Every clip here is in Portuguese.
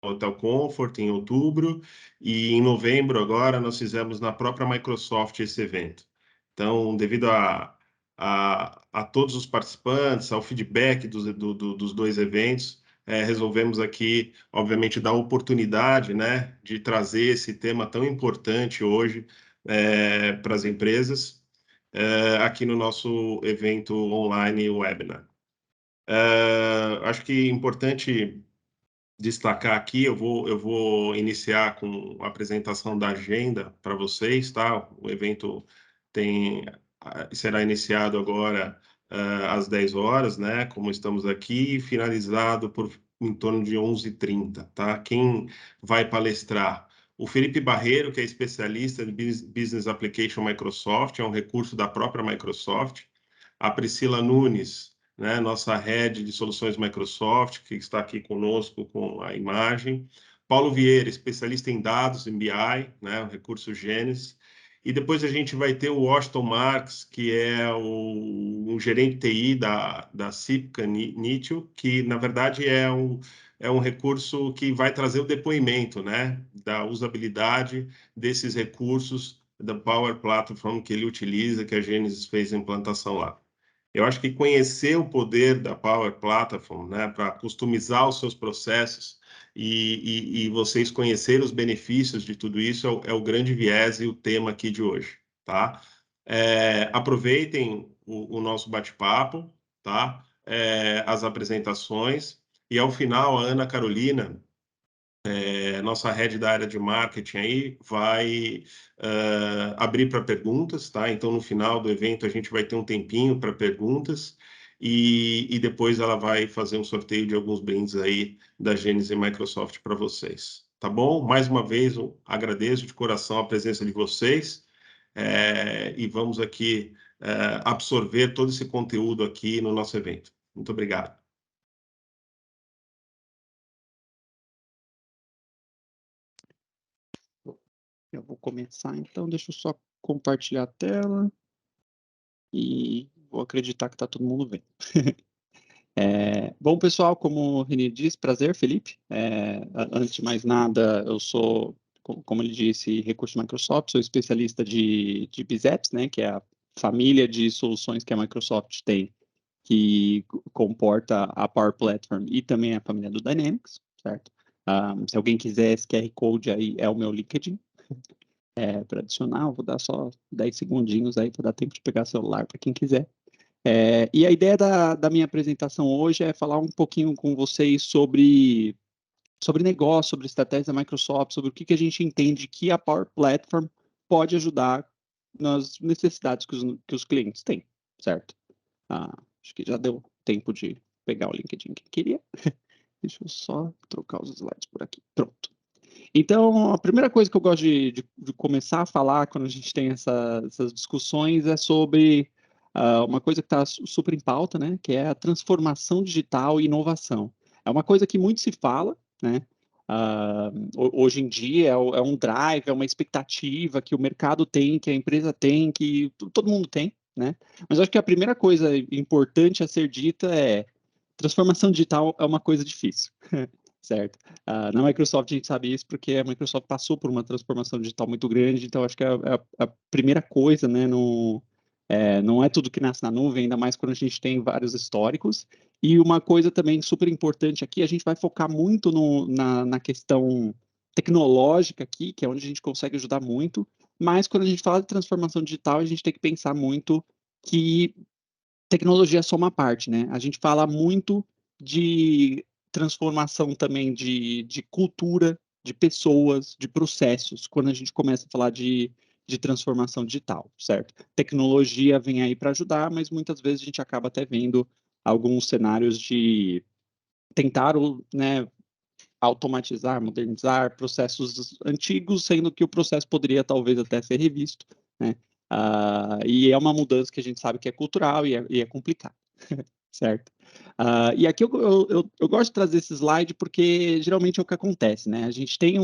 Hotel Comfort em outubro, e em novembro agora nós fizemos na própria Microsoft esse evento. Então, devido a todos os participantes, ao feedback dos dois eventos, resolvemos aqui, obviamente, dar oportunidade, né, de trazer esse tema tão importante hoje para as empresas, aqui no nosso evento online webinar. Acho que é importante destacar aqui, eu vou iniciar com a apresentação da agenda para vocês, tá? O evento será iniciado agora às 10 horas, né? Como estamos aqui, e finalizado em torno de 11h30, tá? Quem vai palestrar? O Felipe Barreiro, que é especialista de Business Application Microsoft, é um recurso da própria Microsoft. A Priscila Nunes, né, nossa head de soluções Microsoft, que está aqui conosco com a imagem. Paulo Vieira, especialista em dados, em BI, né, o recurso Gênesis. E depois a gente vai ter o Washington Marks, que é o gerente TI da Cipca Nitio, que, na verdade, é um recurso que vai trazer o depoimento, né, da usabilidade desses recursos da Power Platform que ele utiliza, que a Gênesis fez a implantação lá. Eu acho que conhecer o poder da Power Platform, né, para customizar os seus processos e vocês conhecerem os benefícios de tudo isso é o grande viés e o tema aqui de hoje, tá? Aproveitem o nosso bate-papo, tá? As apresentações e ao final a Ana Carolina, nossa head da área de marketing aí vai abrir para perguntas, tá? Então, no final do evento, a gente vai ter um tempinho para perguntas e depois ela vai fazer um sorteio de alguns brindes aí da Gênesis e Microsoft para vocês, tá bom? Mais uma vez, eu agradeço de coração a presença de vocês e vamos aqui absorver todo esse conteúdo aqui no nosso evento. Muito obrigado. Eu vou começar, então, deixa eu só compartilhar a tela e vou acreditar que está todo mundo vendo. Bom, pessoal, como o Renê disse, prazer, Felipe. Antes de mais nada, eu sou, como ele disse, recurso Microsoft, sou especialista de BizApps, né, que é a família de soluções que a Microsoft tem, que comporta a Power Platform e também a família do Dynamics, certo? Se alguém quiser esse QR Code aí, é o meu LinkedIn. Para adicionar, eu vou dar só 10 segundinhos aí para dar tempo de pegar celular para quem quiser. E a ideia da minha apresentação hoje é falar um pouquinho com vocês sobre negócio, sobre estratégia da Microsoft, sobre o que a gente entende que a Power Platform pode ajudar nas necessidades que os clientes têm, certo? Acho que já deu tempo de pegar o LinkedIn que queria. Deixa eu só trocar os slides por aqui. Pronto. Então, a primeira coisa que eu gosto de começar a falar quando a gente tem essas discussões é sobre uma coisa que está super em pauta, né, que é a transformação digital e inovação. É uma coisa que muito se fala, né, hoje em dia é um drive, é uma expectativa que o mercado tem, que a empresa tem, que todo mundo tem, né, mas eu acho que a primeira coisa importante a ser dita é transformação digital é uma coisa difícil. Certo. Na Microsoft a gente sabe isso porque a Microsoft passou por uma transformação digital muito grande, então acho que a primeira coisa, né, não é tudo que nasce na nuvem, ainda mais quando a gente tem vários históricos. E uma coisa também super importante aqui, a gente vai focar muito na questão tecnológica aqui, que é onde a gente consegue ajudar muito, mas quando a gente fala de transformação digital, a gente tem que pensar muito que tecnologia é só uma parte, né? A gente fala muito de transformação também de cultura, de pessoas, de processos, quando a gente começa a falar de transformação digital, certo? Tecnologia vem aí para ajudar, mas muitas vezes a gente acaba até vendo alguns cenários de tentar, né, automatizar, modernizar processos antigos, sendo que o processo poderia talvez até ser revisto, né? E é uma mudança que a gente sabe que é cultural e é complicado, certo? E aqui eu gosto de trazer esse slide porque geralmente é o que acontece, né? A gente tem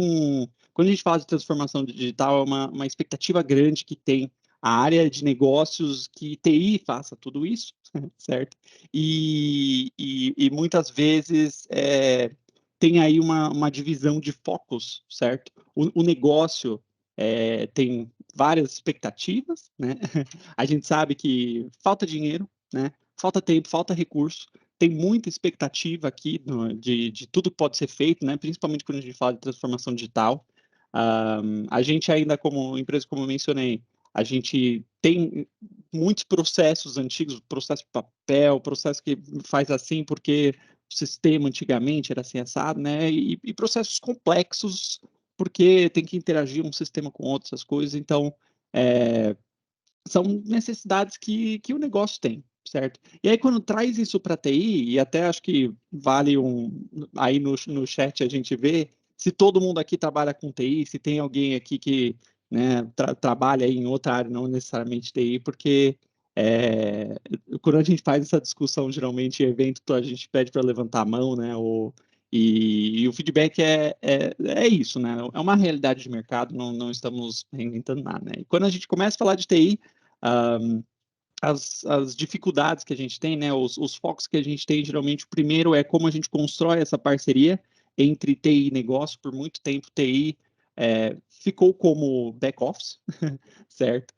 quando a gente fala de transformação digital, é uma expectativa grande que tem a área de negócios que TI faça tudo isso, certo? E muitas vezes tem aí uma divisão de focos, certo? O negócio tem várias expectativas, né? A gente sabe que falta dinheiro, né? Falta tempo, falta recurso, tem muita expectativa aqui de tudo que pode ser feito, né? Principalmente quando a gente fala de transformação digital. A gente ainda, como empresa, como eu mencionei, a gente tem muitos processos antigos, processo de papel, processo que faz assim porque o sistema antigamente era assim assado, né? E processos complexos porque tem que interagir um sistema com outro, essas coisas. Então, são necessidades que o negócio tem, certo? E aí, quando traz isso para TI, e até acho que vale aí no chat a gente vê se todo mundo aqui trabalha com TI, se tem alguém aqui que, né, trabalha em outra área, não necessariamente TI, porque quando a gente faz essa discussão, geralmente em evento, a gente pede para levantar a mão, né? E o feedback é isso, né? É uma realidade de mercado, não estamos reinventando nada, né? E quando a gente começa a falar de TI, as dificuldades que a gente tem, né? Os focos que a gente tem, geralmente, o primeiro é como a gente constrói essa parceria entre TI e negócio. Por muito tempo, TI ficou como back-office, certo?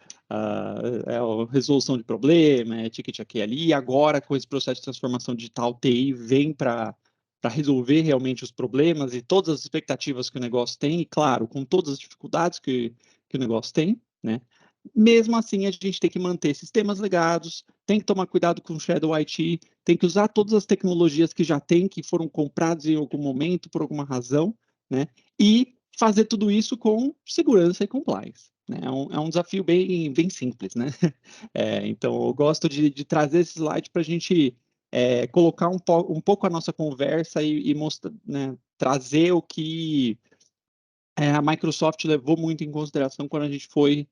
É a resolução de problema, é ticket aqui e ali, e agora, com esse processo de transformação digital, TI vem para resolver realmente os problemas e todas as expectativas que o negócio tem, e claro, com todas as dificuldades que o negócio tem, né? Mesmo assim, a gente tem que manter sistemas legados, tem que tomar cuidado com o Shadow IT, tem que usar todas as tecnologias que já tem, que foram compradas em algum momento, por alguma razão, né? E fazer tudo isso com segurança e compliance. Né? É um desafio bem simples, né? Então, eu gosto de trazer esse slide para a gente colocar um pouco a nossa conversa e mostrar, né, trazer o que a Microsoft levou muito em consideração quando a gente foi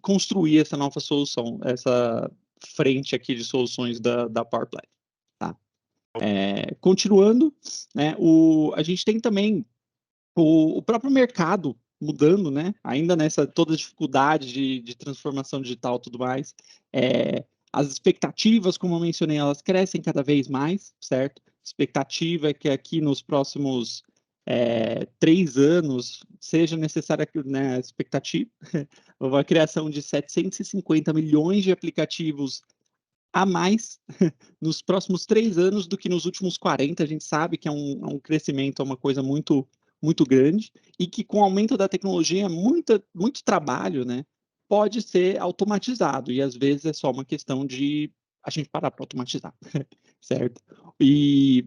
construir essa nova solução, essa frente aqui de soluções da Power Platform. Tá? Continuando, né, a gente tem também o próprio mercado mudando, né? Ainda nessa toda dificuldade de transformação digital e tudo mais. As expectativas, como eu mencionei, elas crescem cada vez mais, certo? A expectativa é que aqui nos próximos 3 anos seja necessária, né, a expectativa, a criação de 750 milhões de aplicativos a mais nos próximos 3 anos do que nos últimos 40. A gente sabe que é um crescimento, é uma coisa muito, muito grande, e que com o aumento da tecnologia, muito trabalho, né, pode ser automatizado, e às vezes é só uma questão de a gente parar para automatizar, certo? E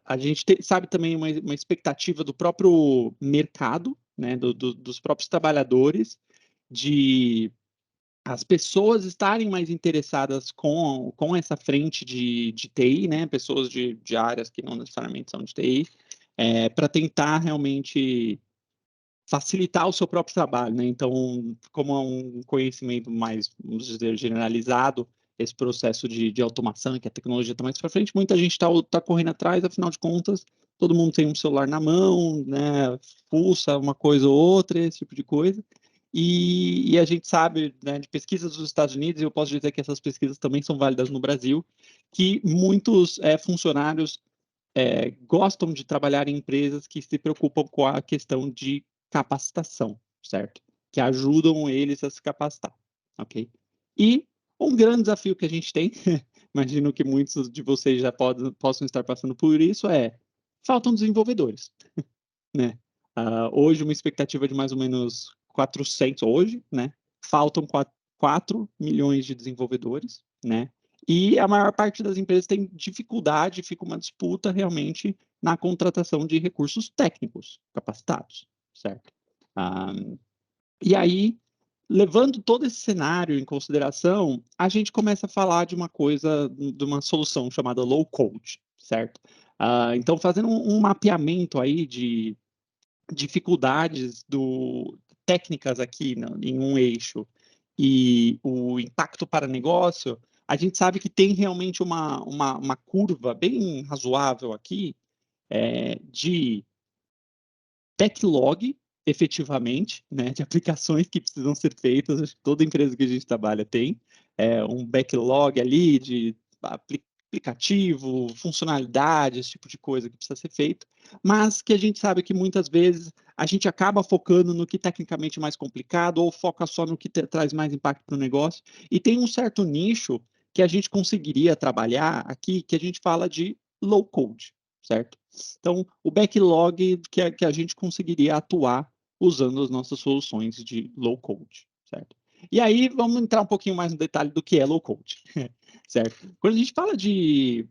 a gente sabe também uma expectativa do próprio mercado, né, dos próprios trabalhadores, de as pessoas estarem mais interessadas com essa frente de TI, né, pessoas de áreas que não necessariamente são de TI, para tentar realmente facilitar o seu próprio trabalho, né? Então, como é um conhecimento mais, vamos dizer, generalizado, esse processo de automação, que a tecnologia está mais para frente, muita gente está correndo atrás, afinal de contas, todo mundo tem um celular na mão, né? Pulsa uma coisa ou outra, esse tipo de coisa. E a gente sabe, né, de pesquisas dos Estados Unidos, e eu posso dizer que essas pesquisas também são válidas no Brasil, que muitos funcionários gostam de trabalhar em empresas que se preocupam com a questão de capacitação, certo? Que ajudam eles a se capacitar, ok? E um grande desafio que a gente tem, imagino que muitos de vocês já possam estar passando por isso, faltam desenvolvedores, né? Hoje, uma expectativa de mais ou menos 400, hoje, né? Faltam 4 milhões de desenvolvedores, né? E a maior parte das empresas tem dificuldade, fica uma disputa realmente na contratação de recursos técnicos capacitados, certo? E aí, levando todo esse cenário em consideração, a gente começa a falar de uma coisa, de uma solução chamada low code, certo? Então, fazendo um mapeamento aí de dificuldades técnicas aqui em um eixo e o impacto para negócio, a gente sabe que tem realmente uma curva bem razoável aqui de backlog, efetivamente, né, de aplicações que precisam ser feitas. Acho que toda empresa que a gente trabalha tem um backlog ali de aplicativo, funcionalidade, esse tipo de coisa que precisa ser feito, mas que a gente sabe que muitas vezes a gente acaba focando no que tecnicamente é mais complicado ou foca só no que traz mais impacto para o negócio. E tem um certo nicho que a gente conseguiria trabalhar aqui, que a gente fala de low code, certo? Então, o backlog que a gente conseguiria atuar usando as nossas soluções de low code, certo? E aí, vamos entrar um pouquinho mais no detalhe do que é low code, certo? Quando a gente fala de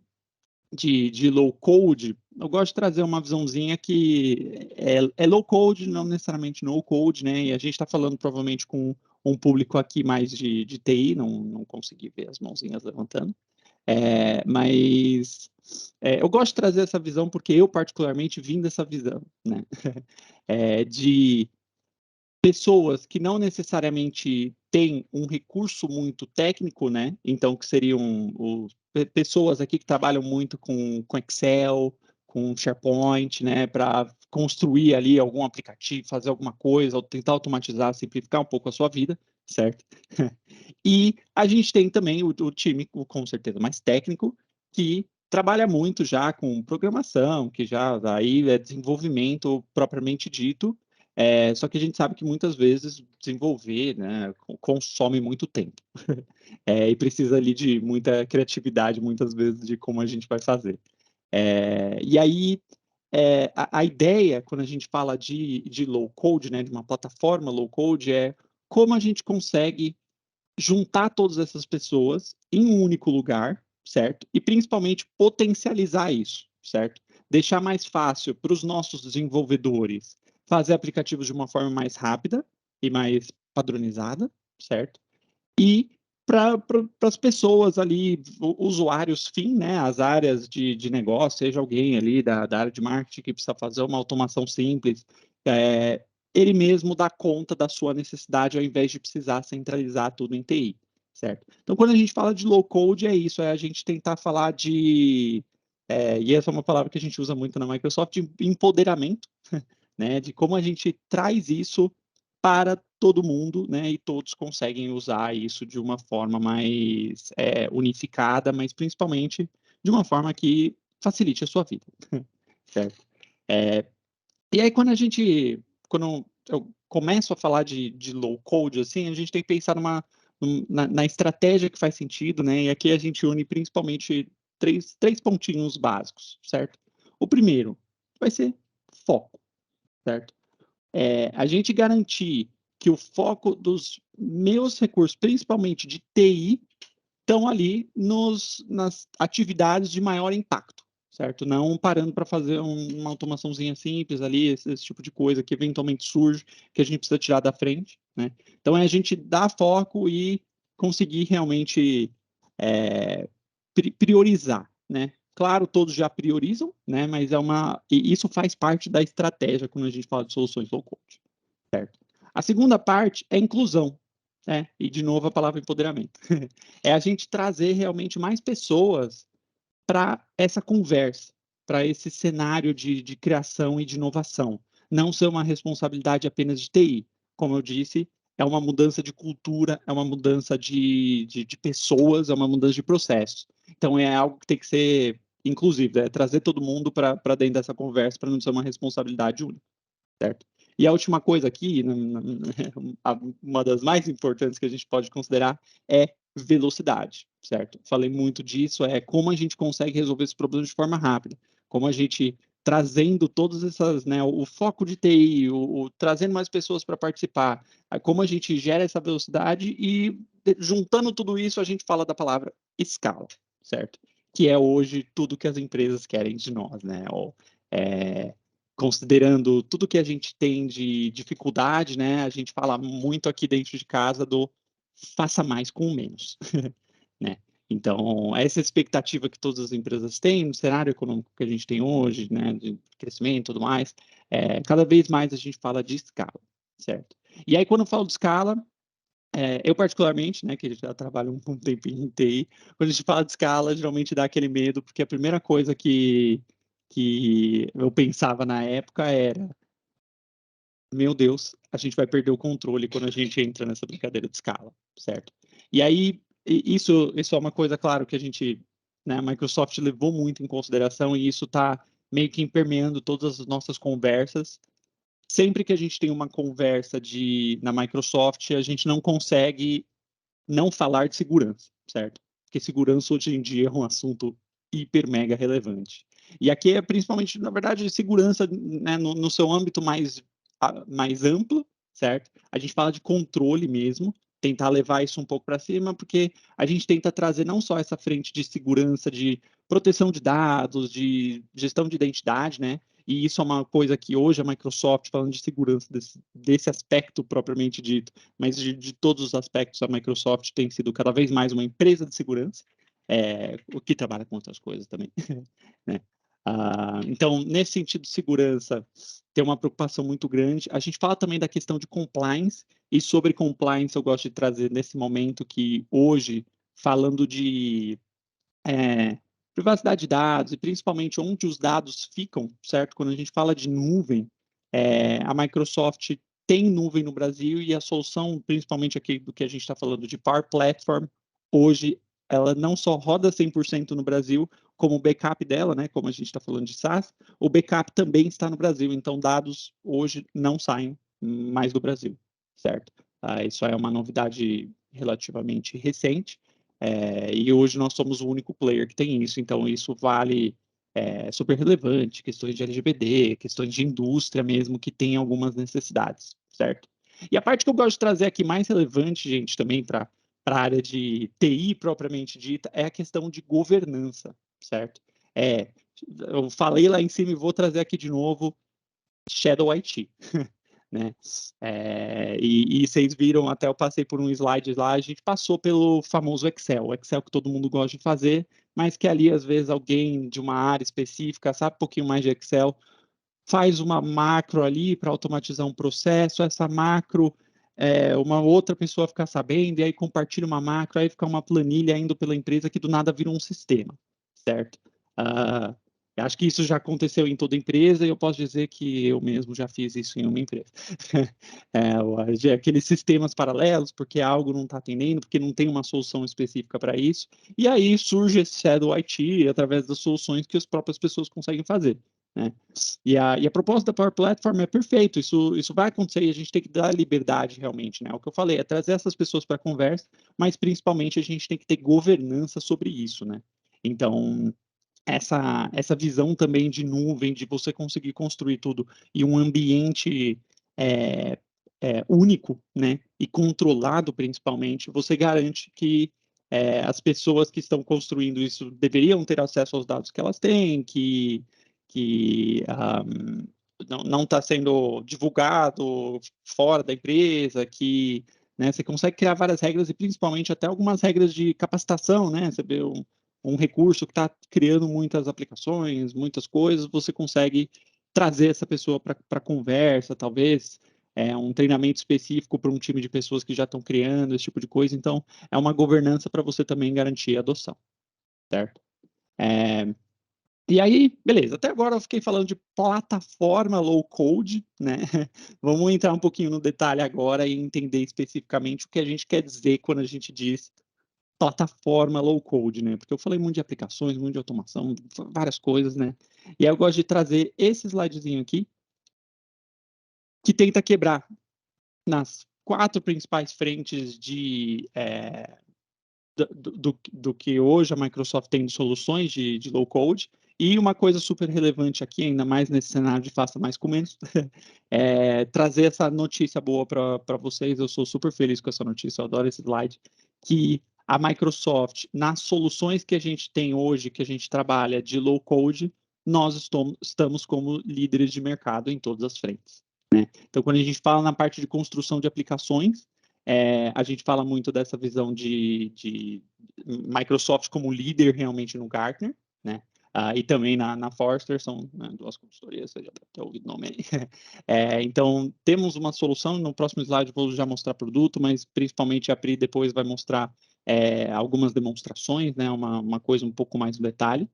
low code, eu gosto de trazer uma visãozinha que é low code, não necessariamente no code, né? E a gente está falando provavelmente com um público aqui mais de TI, não consegui ver as mãozinhas levantando. Mas eu gosto de trazer essa visão porque eu, particularmente, vim dessa visão, né? De pessoas que não necessariamente têm um recurso muito técnico, né? Então, que seriam pessoas aqui que trabalham muito com Excel, com SharePoint, né? Para construir ali algum aplicativo, fazer alguma coisa, ou tentar automatizar, simplificar um pouco a sua vida, certo? E a gente tem também o time, com certeza, mais técnico, que trabalha muito já com programação, que já aí é desenvolvimento propriamente dito, só que a gente sabe que muitas vezes desenvolver, né, consome muito tempo. E precisa ali de muita criatividade, muitas vezes, de como a gente vai fazer. E aí, a ideia, quando a gente fala de low code, né, de uma plataforma low code, é como a gente consegue juntar todas essas pessoas em um único lugar, certo? E principalmente potencializar isso, certo? Deixar mais fácil para os nossos desenvolvedores fazer aplicativos de uma forma mais rápida e mais padronizada, certo? E para as pessoas ali, usuários fim, né, as áreas de negócio, seja alguém ali da área de marketing que precisa fazer uma automação simples, ele mesmo dá conta da sua necessidade ao invés de precisar centralizar tudo em TI, certo? Então, quando a gente fala de low code, é isso, é a gente tentar falar e essa é uma palavra que a gente usa muito na Microsoft, de empoderamento, né, de como a gente traz isso para todo mundo, né, e todos conseguem usar isso de uma forma mais unificada, mas principalmente de uma forma que facilite a sua vida, certo? E aí quando eu começo a falar de low code, assim, a gente tem que pensar na estratégia que faz sentido, né, e aqui a gente une principalmente três pontinhos básicos, certo? O primeiro vai ser foco, certo? A gente garantir que o foco dos meus recursos, principalmente de TI, estão ali nas atividades de maior impacto, certo? Não parando para fazer uma automaçãozinha simples ali, esse tipo de coisa que eventualmente surge, que a gente precisa tirar da frente, né? Então, é a gente dar foco e conseguir realmente priorizar, né? Claro, todos já priorizam, né? Mas e isso faz parte da estratégia quando a gente fala de soluções low code, certo? A segunda parte é inclusão, né? E de novo a palavra empoderamento. É a gente trazer realmente mais pessoas para essa conversa, para esse cenário de criação e de inovação. Não ser uma responsabilidade apenas de TI. Como eu disse, é uma mudança de cultura, é uma mudança de pessoas, é uma mudança de processos. Então, é algo que tem que ser inclusivo, é trazer todo mundo para dentro dessa conversa, para não ser uma responsabilidade única, certo? E a última coisa aqui, uma das mais importantes que a gente pode considerar é velocidade, certo? Falei muito disso, é como a gente consegue resolver esse problema de forma rápida, como a gente trazendo todas essas, né, o foco de TI, trazendo mais pessoas para participar, como a gente gera essa velocidade e juntando tudo isso a gente fala da palavra escala, certo? Que é hoje tudo que as empresas querem de nós, né? Considerando tudo que a gente tem de dificuldade, né? A gente fala muito aqui dentro de casa do faça mais com menos, né? Então, essa expectativa que todas as empresas têm no cenário econômico que a gente tem hoje, né, de crescimento e tudo mais, cada vez mais a gente fala de escala, certo? E aí, quando eu falo de escala, eu particularmente, né, que já trabalho um tempinho em TI, quando a gente fala de escala, geralmente dá aquele medo, porque a primeira coisa que eu pensava na época era, meu Deus, a gente vai perder o controle quando a gente entra nessa brincadeira de escala, certo? E aí, isso é uma coisa, claro, que a gente né? A Microsoft levou muito em consideração e isso está meio que permeando todas as nossas conversas. Sempre que a gente tem uma conversa na Microsoft, a gente não consegue não falar de segurança, certo? Porque segurança hoje em dia é um assunto hiper mega relevante. E aqui é principalmente, na verdade, segurança, né, no seu âmbito mais amplo, certo? A gente fala de controle mesmo, tentar levar isso um pouco para cima, porque a gente tenta trazer não só essa frente de segurança, de proteção de dados, de gestão de identidade, né? E isso é uma coisa que hoje a Microsoft, falando de segurança desse aspecto propriamente dito, mas de todos os aspectos, a Microsoft tem sido cada vez mais uma empresa de segurança, o que trabalha com outras coisas também, né? Então, nesse sentido de segurança, tem uma preocupação muito grande. A gente fala também da questão de compliance, e sobre compliance eu gosto de trazer nesse momento que hoje, falando de privacidade de dados, e principalmente onde os dados ficam, certo? Quando a gente fala de nuvem, a Microsoft tem nuvem no Brasil e a solução, principalmente aqui do que a gente está falando de Power Platform, hoje ela não só roda 100% no Brasil, como o backup dela, né? Como a gente está falando de SaaS, o backup também está no Brasil, então dados hoje não saem mais do Brasil, certo? Isso é uma novidade relativamente recente, e hoje nós somos o único player que tem isso, então isso vale super relevante, questões de LGBT, questões de indústria mesmo, que tem algumas necessidades, certo? E a parte que eu gosto de trazer aqui mais relevante, gente, também para a área de TI propriamente dita, é a questão de governança, certo? Eu falei lá em cima e vou trazer aqui de novo Shadow IT. Né? E vocês viram, até eu passei por um slide lá, a gente passou pelo famoso Excel, o Excel que todo mundo gosta de fazer, mas que ali, às vezes, alguém de uma área específica, sabe um pouquinho mais de Excel, faz uma macro ali para automatizar um processo, essa macro, uma outra pessoa fica sabendo, e aí compartilha uma macro, aí fica uma planilha indo pela empresa que do nada vira um sistema, certo? Uh, Acho que isso já aconteceu em toda empresa e eu posso dizer que eu mesmo já fiz isso em uma empresa. Aqueles sistemas paralelos, porque algo não está atendendo, porque não tem uma solução específica para isso. E aí surge esse Shadow IT através das soluções que as próprias pessoas conseguem fazer. Né? E a proposta da Power Platform é perfeito, isso vai acontecer e a gente tem que dar liberdade realmente, né? O que eu falei é trazer essas pessoas para a conversa, mas principalmente a gente tem que ter governança sobre isso, né? Então, essa visão também de nuvem, de você conseguir construir tudo em um ambiente único, né, e controlado principalmente, você garante que as pessoas que estão construindo isso deveriam ter acesso aos dados que elas têm, que não está sendo divulgado fora da empresa, que né, você consegue criar várias regras e principalmente até algumas regras de capacitação, né? Você vê um recurso que está criando muitas aplicações, muitas coisas, você consegue trazer essa pessoa para a conversa, talvez um treinamento específico para um time de pessoas que já estão criando esse tipo de coisa. Então, é uma governança para você também garantir a adoção, certo? E aí, beleza, até agora eu fiquei falando de plataforma low code, né? Vamos entrar um pouquinho no detalhe agora e entender especificamente o que a gente quer dizer quando a gente diz plataforma low code, né? Porque eu falei muito de aplicações, muito de automação, várias coisas, né? E aí eu gosto de trazer esse slidezinho aqui, que tenta quebrar nas 4 principais frentes do que hoje a Microsoft tem de soluções de low code. E uma coisa super relevante aqui, ainda mais nesse cenário de faça mais com menos, é trazer essa notícia boa para vocês. Eu sou super feliz com essa notícia, eu adoro esse slide, que a Microsoft, nas soluções que a gente tem hoje, que a gente trabalha de low code, nós estamos como líderes de mercado em todas as frentes. Né? Então, quando a gente fala na parte de construção de aplicações, a gente fala muito dessa visão de Microsoft como líder realmente no Gartner, né? E também na Forrester, são né, 2 consultorias, você já deve ter ouvido o nome aí. Então, temos uma solução, no próximo slide vou já mostrar produto, mas principalmente a Pri depois vai mostrar algumas demonstrações, né? Uma coisa um pouco mais no detalhe.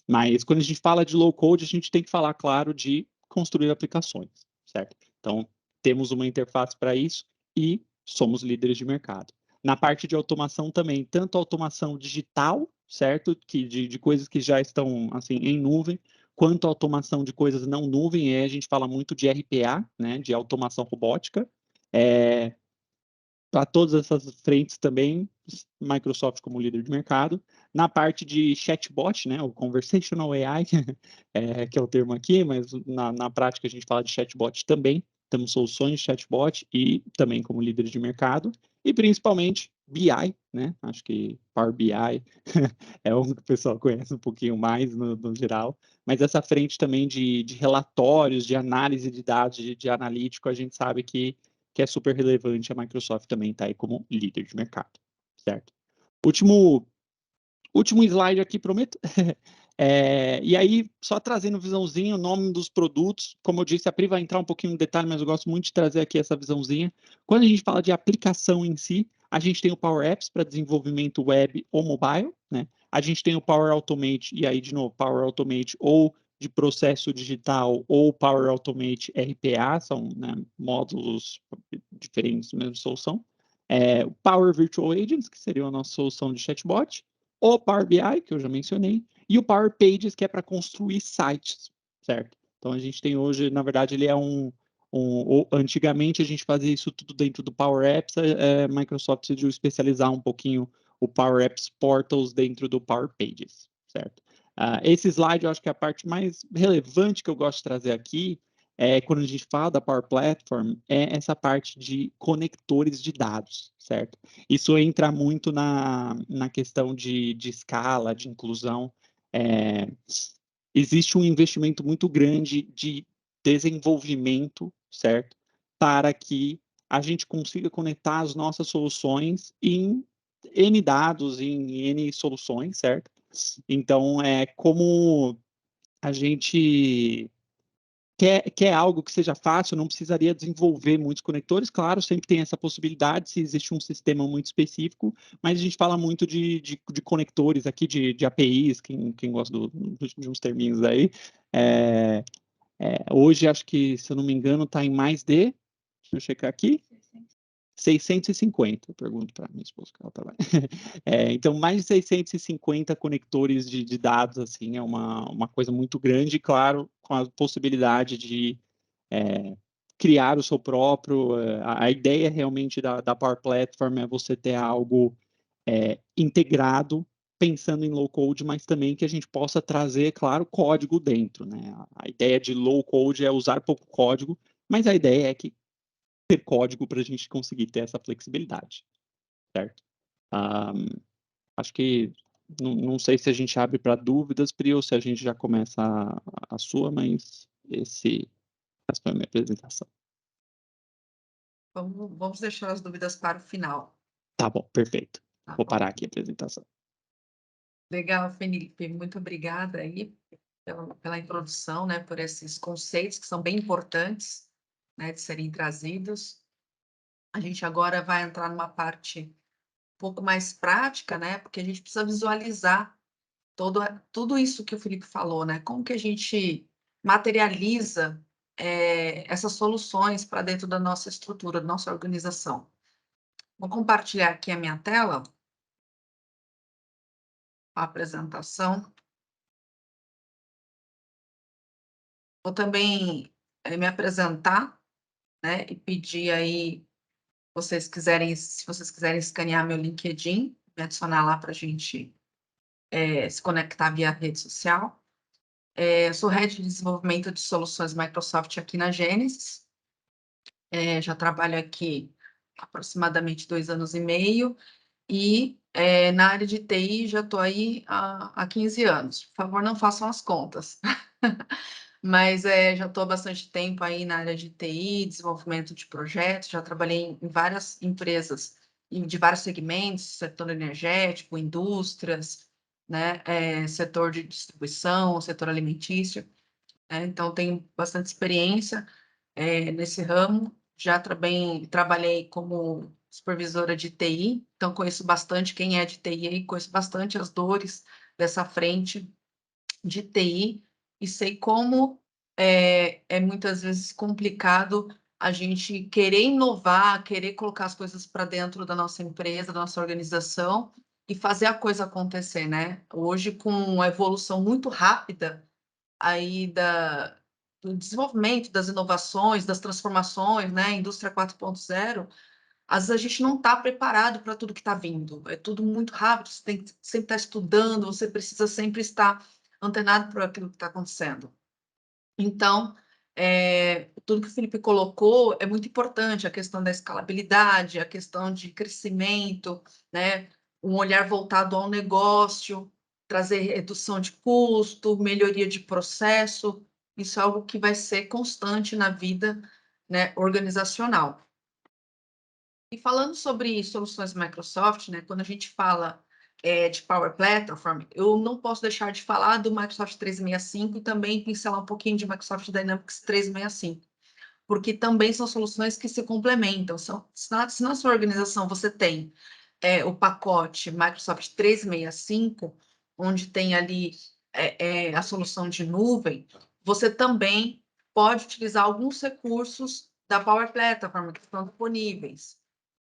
Mas quando a gente fala de low code, a gente tem que falar, claro, de construir aplicações, certo? Então, temos uma interface para isso e somos líderes de mercado. Na parte de automação também, tanto automação digital, certo? De coisas que já estão assim em nuvem, quanto à automação de coisas não nuvem, a gente fala muito de RPA, né? De automação robótica. Para todas essas frentes também, Microsoft como líder de mercado. Na parte de chatbot, né, o Conversational AI, que é o termo aqui, mas na prática a gente fala de chatbot também. Temos soluções de chatbot e também como líder de mercado. E principalmente BI, né? Acho que Power BI é um que o pessoal conhece um pouquinho mais no geral. Mas essa frente também de relatórios, de análise de dados, de analítico, a gente sabe que é super relevante, a Microsoft também está aí como líder de mercado, certo? Último slide aqui, prometo. E aí, só trazendo visãozinha, o nome dos produtos, como eu disse, a Pri vai entrar um pouquinho no detalhe, mas eu gosto muito de trazer aqui essa visãozinha. Quando a gente fala de aplicação em si, a gente tem o Power Apps para desenvolvimento web ou mobile, né? A gente tem o Power Automate, e aí, de novo, Power Automate ou de processo digital ou Power Automate RPA, são, né, módulos diferentes, mesma solução. O Power Virtual Agents, que seria a nossa solução de chatbot, o Power BI, que eu já mencionei, e o Power Pages, que é para construir sites, certo? Então, a gente tem hoje, na verdade, ele é antigamente a gente fazia isso tudo dentro do Power Apps, a Microsoft decidiu especializar um pouquinho o Power Apps Portals dentro do Power Pages, certo? Esse slide eu acho que é a parte mais relevante que eu gosto de trazer aqui, quando a gente fala da Power Platform, é essa parte de conectores de dados, certo? Isso entra muito na questão de escala, de inclusão. Existe um investimento muito grande de desenvolvimento, certo? Para que a gente consiga conectar as nossas soluções em N dados, em N soluções, certo? Então, como a gente quer algo que seja fácil, não precisaria desenvolver muitos conectores. Claro, sempre tem essa possibilidade se existe um sistema muito específico, mas a gente fala muito de conectores aqui, de APIs, quem gosta de uns terminhos aí. Hoje, acho que, se eu não me engano, está em mais de... Deixa eu checar aqui. 650, eu pergunto para minha esposa que ela trabalha. Então, mais de 650 conectores de dados, assim, é uma coisa muito grande, claro, com a possibilidade de criar o seu próprio. A ideia realmente da Power Platform é você ter algo integrado, pensando em low code, mas também que a gente possa trazer, claro, código dentro, né? A ideia de low code é usar pouco código, mas a ideia é que ter código para a gente conseguir ter essa flexibilidade, certo? Acho que não sei se a gente abre para dúvidas, Pri, ou se a gente já começa a sua, mas essa foi a minha apresentação. Vamos deixar as dúvidas para o final. Tá bom, perfeito. Tá Vou bom. parar aqui a apresentação. Legal, Felipe. Muito obrigada aí pela introdução, né, por esses conceitos que são bem importantes, né, de serem trazidos. A gente agora vai entrar numa parte um pouco mais prática, né, porque a gente precisa visualizar tudo isso que o Felipe falou, né, como que a gente materializa essas soluções para dentro da nossa estrutura, da nossa organização. Vou compartilhar aqui a minha tela, a apresentação. Vou também me apresentar, né, e pedir aí, se vocês quiserem escanear meu LinkedIn, me adicionar lá para a gente se conectar via rede social. Eu sou Head de Desenvolvimento de Soluções Microsoft aqui na Gênesis. Já trabalho aqui aproximadamente 2 anos e meio e na área de TI já estou aí há 15 anos. Por favor, não façam as contas. Mas já estou há bastante tempo aí na área de TI, desenvolvimento de projetos, já trabalhei em várias empresas de vários segmentos, setor energético, indústrias, né, setor de distribuição, setor alimentício, né, então tenho bastante experiência nesse ramo, já também trabalhei como supervisora de TI, então conheço bastante quem é de TI e conheço bastante as dores dessa frente de TI e sei como é muitas vezes complicado a gente querer inovar, querer colocar as coisas para dentro da nossa empresa, da nossa organização e fazer a coisa acontecer, né? Hoje, com a evolução muito rápida aí do desenvolvimento, das inovações, das transformações, né? Indústria 4.0, às vezes a gente não está preparado para tudo que está vindo. É tudo muito rápido, você tem que sempre estar estudando, você precisa sempre estar antenado por aquilo que está acontecendo. Então, tudo que o Felipe colocou é muito importante, a questão da escalabilidade, a questão de crescimento, né? Um olhar voltado ao negócio, trazer redução de custo, melhoria de processo, isso é algo que vai ser constante na vida, né, organizacional. E falando sobre soluções Microsoft, né, quando a gente fala de Power Platform, eu não posso deixar de falar do Microsoft 365 e também pincelar um pouquinho de Microsoft Dynamics 365, porque também são soluções que se complementam. Se na sua organização você tem o pacote Microsoft 365, onde tem ali a solução de nuvem, você também pode utilizar alguns recursos da Power Platform que estão disponíveis.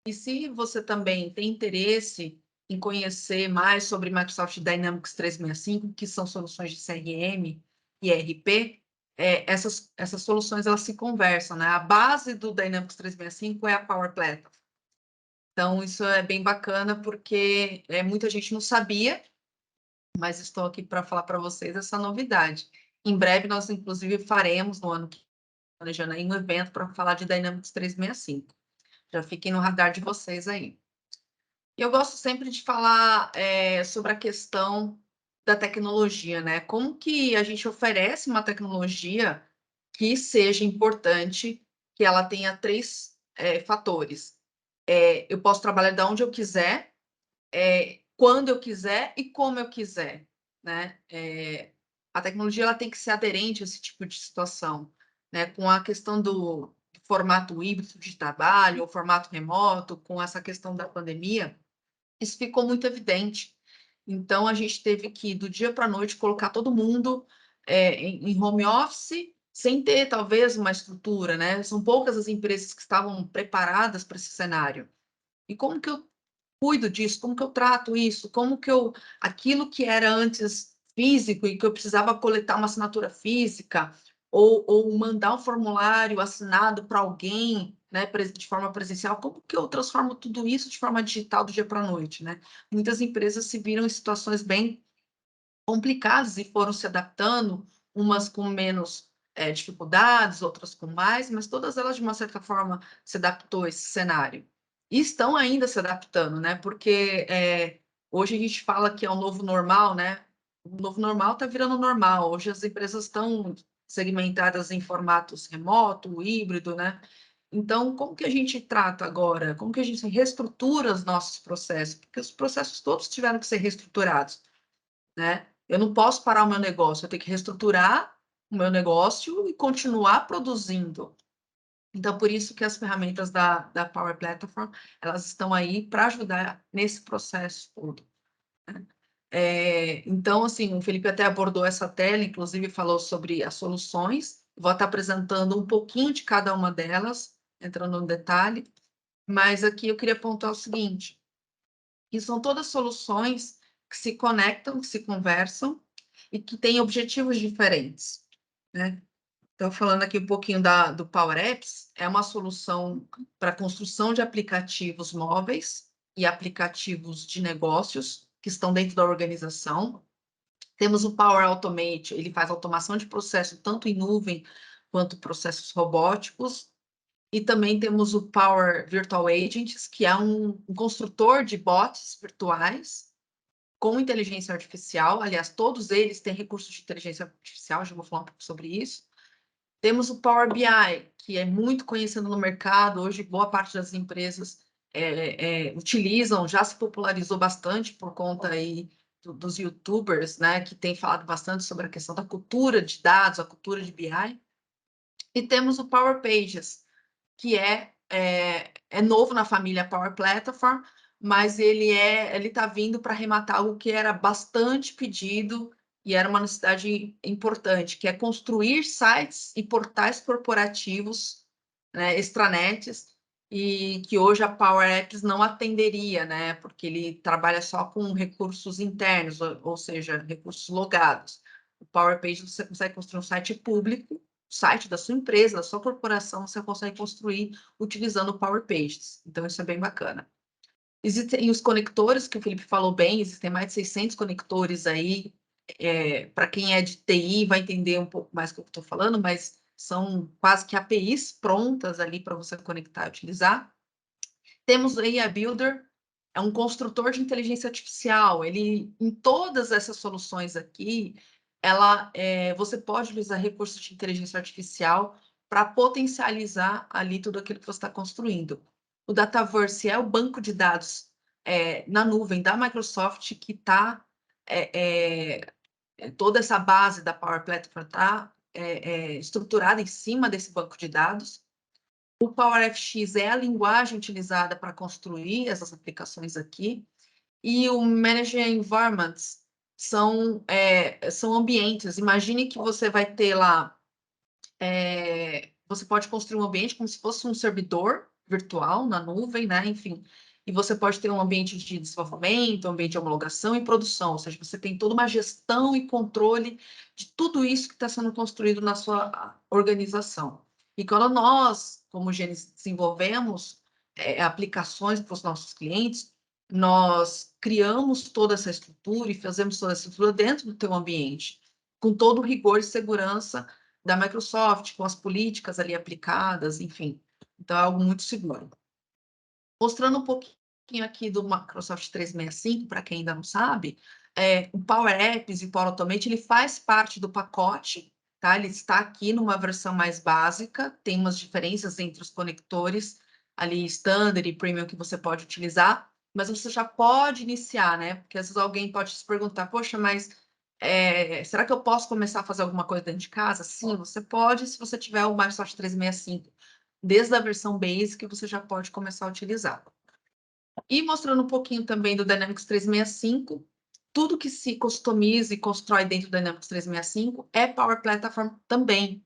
E se você também tem interesse em conhecer mais sobre Microsoft Dynamics 365, que são soluções de CRM e ERP, essas soluções elas se conversam, né? A base do Dynamics 365 é a Power Platform. Então, isso é bem bacana, porque muita gente não sabia, mas estou aqui para falar para vocês essa novidade. Em breve, nós, inclusive, faremos, no ano que planejando aí, um evento para falar de Dynamics 365. Já fiquem no radar de vocês aí. E eu gosto sempre de falar sobre a questão da tecnologia, né? Como que a gente oferece uma tecnologia que seja importante, que ela tenha 3 fatores. Eu posso trabalhar de onde eu quiser, quando eu quiser e como eu quiser, né? A tecnologia ela tem que ser aderente a esse tipo de situação, né? Com a questão do formato híbrido de trabalho, ou formato remoto, com essa questão da pandemia, isso ficou muito evidente. Então, a gente teve que, do dia para a noite, colocar todo mundo em home office, sem ter, talvez, uma estrutura, né? São poucas as empresas que estavam preparadas para esse cenário. E como que eu cuido disso? Como que eu trato isso? Como que aquilo que era antes físico e que eu precisava coletar uma assinatura física ou mandar um formulário assinado para alguém, né, de forma presencial, como que eu transformo tudo isso de forma digital do dia para a noite, né? Muitas empresas se viram em situações bem complicadas e foram se adaptando, umas com menos dificuldades, outras com mais, mas todas elas, de uma certa forma, se adaptou a esse cenário. E estão ainda se adaptando, né? Porque hoje a gente fala que é o novo normal, né? O novo normal está virando normal. Hoje as empresas estão segmentadas em formatos remoto, híbrido, né? Então, como que a gente trata agora? Como que a gente reestrutura os nossos processos? Porque os processos todos tiveram que ser reestruturados, né? Eu não posso parar o meu negócio, eu tenho que reestruturar o meu negócio e continuar produzindo. Então, por isso que as ferramentas da Power Platform, elas estão aí para ajudar nesse processo todo, né? Então, assim, o Felipe até abordou essa tela, inclusive falou sobre as soluções. Vou estar apresentando um pouquinho de cada uma delas, entrando no detalhe, mas aqui eu queria pontuar o seguinte, que são todas soluções que se conectam, que se conversam e que têm objetivos diferentes, né? Então, falando aqui um pouquinho do Power Apps, é uma solução para construção de aplicativos móveis e aplicativos de negócios que estão dentro da organização. Temos o Power Automate, ele faz automação de processo tanto em nuvem quanto processos robóticos. E também temos o Power Virtual Agents, que é um construtor de bots virtuais com inteligência artificial. Aliás, todos eles têm recursos de inteligência artificial, já vou falar um pouco sobre isso. Temos o Power BI, que é muito conhecido no mercado. Hoje, boa parte das empresas utilizam, já se popularizou bastante por conta aí dos YouTubers, né, que têm falado bastante sobre a questão da cultura de dados, a cultura de BI. E temos o Power Pages, que é novo na família Power Platform, mas ele está vindo para arrematar algo que era bastante pedido e era uma necessidade importante, que é construir sites e portais corporativos, né, extranets, e que hoje a Power Apps não atenderia, né? Porque ele trabalha só com recursos internos, ou seja, recursos logados. O Power Pages você consegue construir um site público, o site da sua empresa, da sua corporação, você consegue construir utilizando o Power Pages. Então, isso é bem bacana. Existem os conectores, que o Felipe falou bem, existem mais de 600 conectores aí. Para quem é de TI, vai entender um pouco mais do que eu estou falando, mas são quase que APIs prontas ali para você conectar e utilizar. Temos o AI Builder, é um construtor de inteligência artificial. Ele, em todas essas soluções aqui, você pode utilizar recursos de inteligência artificial para potencializar ali tudo aquilo que você está construindo. O Dataverse é o banco de dados na nuvem da Microsoft que está toda essa base da Power Platform está estruturada em cima desse banco de dados. O PowerFX é a linguagem utilizada para construir essas aplicações aqui. E o Managed Environments são ambientes. Imagine que você vai ter lá... você pode construir um ambiente como se fosse um servidor virtual na nuvem, né? Enfim, e você pode ter um ambiente de desenvolvimento, um ambiente de homologação e produção, ou seja, você tem toda uma gestão e controle de tudo isso que está sendo construído na sua organização. E quando nós, como Gênesis, desenvolvemos aplicações para os nossos clientes, nós criamos toda essa estrutura e fazemos toda essa estrutura dentro do teu ambiente, com todo o rigor e segurança da Microsoft, com as políticas ali aplicadas, enfim. Então, é algo muito seguro. Mostrando um pouquinho aqui do Microsoft 365, para quem ainda não sabe, o Power Apps e o Power Automate, ele faz parte do pacote, tá? Ele está aqui numa versão mais básica, tem umas diferenças entre os conectores, ali, Standard e Premium, que você pode utilizar, mas você já pode iniciar, né? Porque às vezes alguém pode se perguntar, poxa, mas será que eu posso começar a fazer alguma coisa dentro de casa? Sim, você pode, se você tiver o Microsoft 365 desde a versão Basic, você já pode começar a utilizar. E mostrando um pouquinho também do Dynamics 365, tudo que se customiza e constrói dentro do Dynamics 365 é Power Platform também.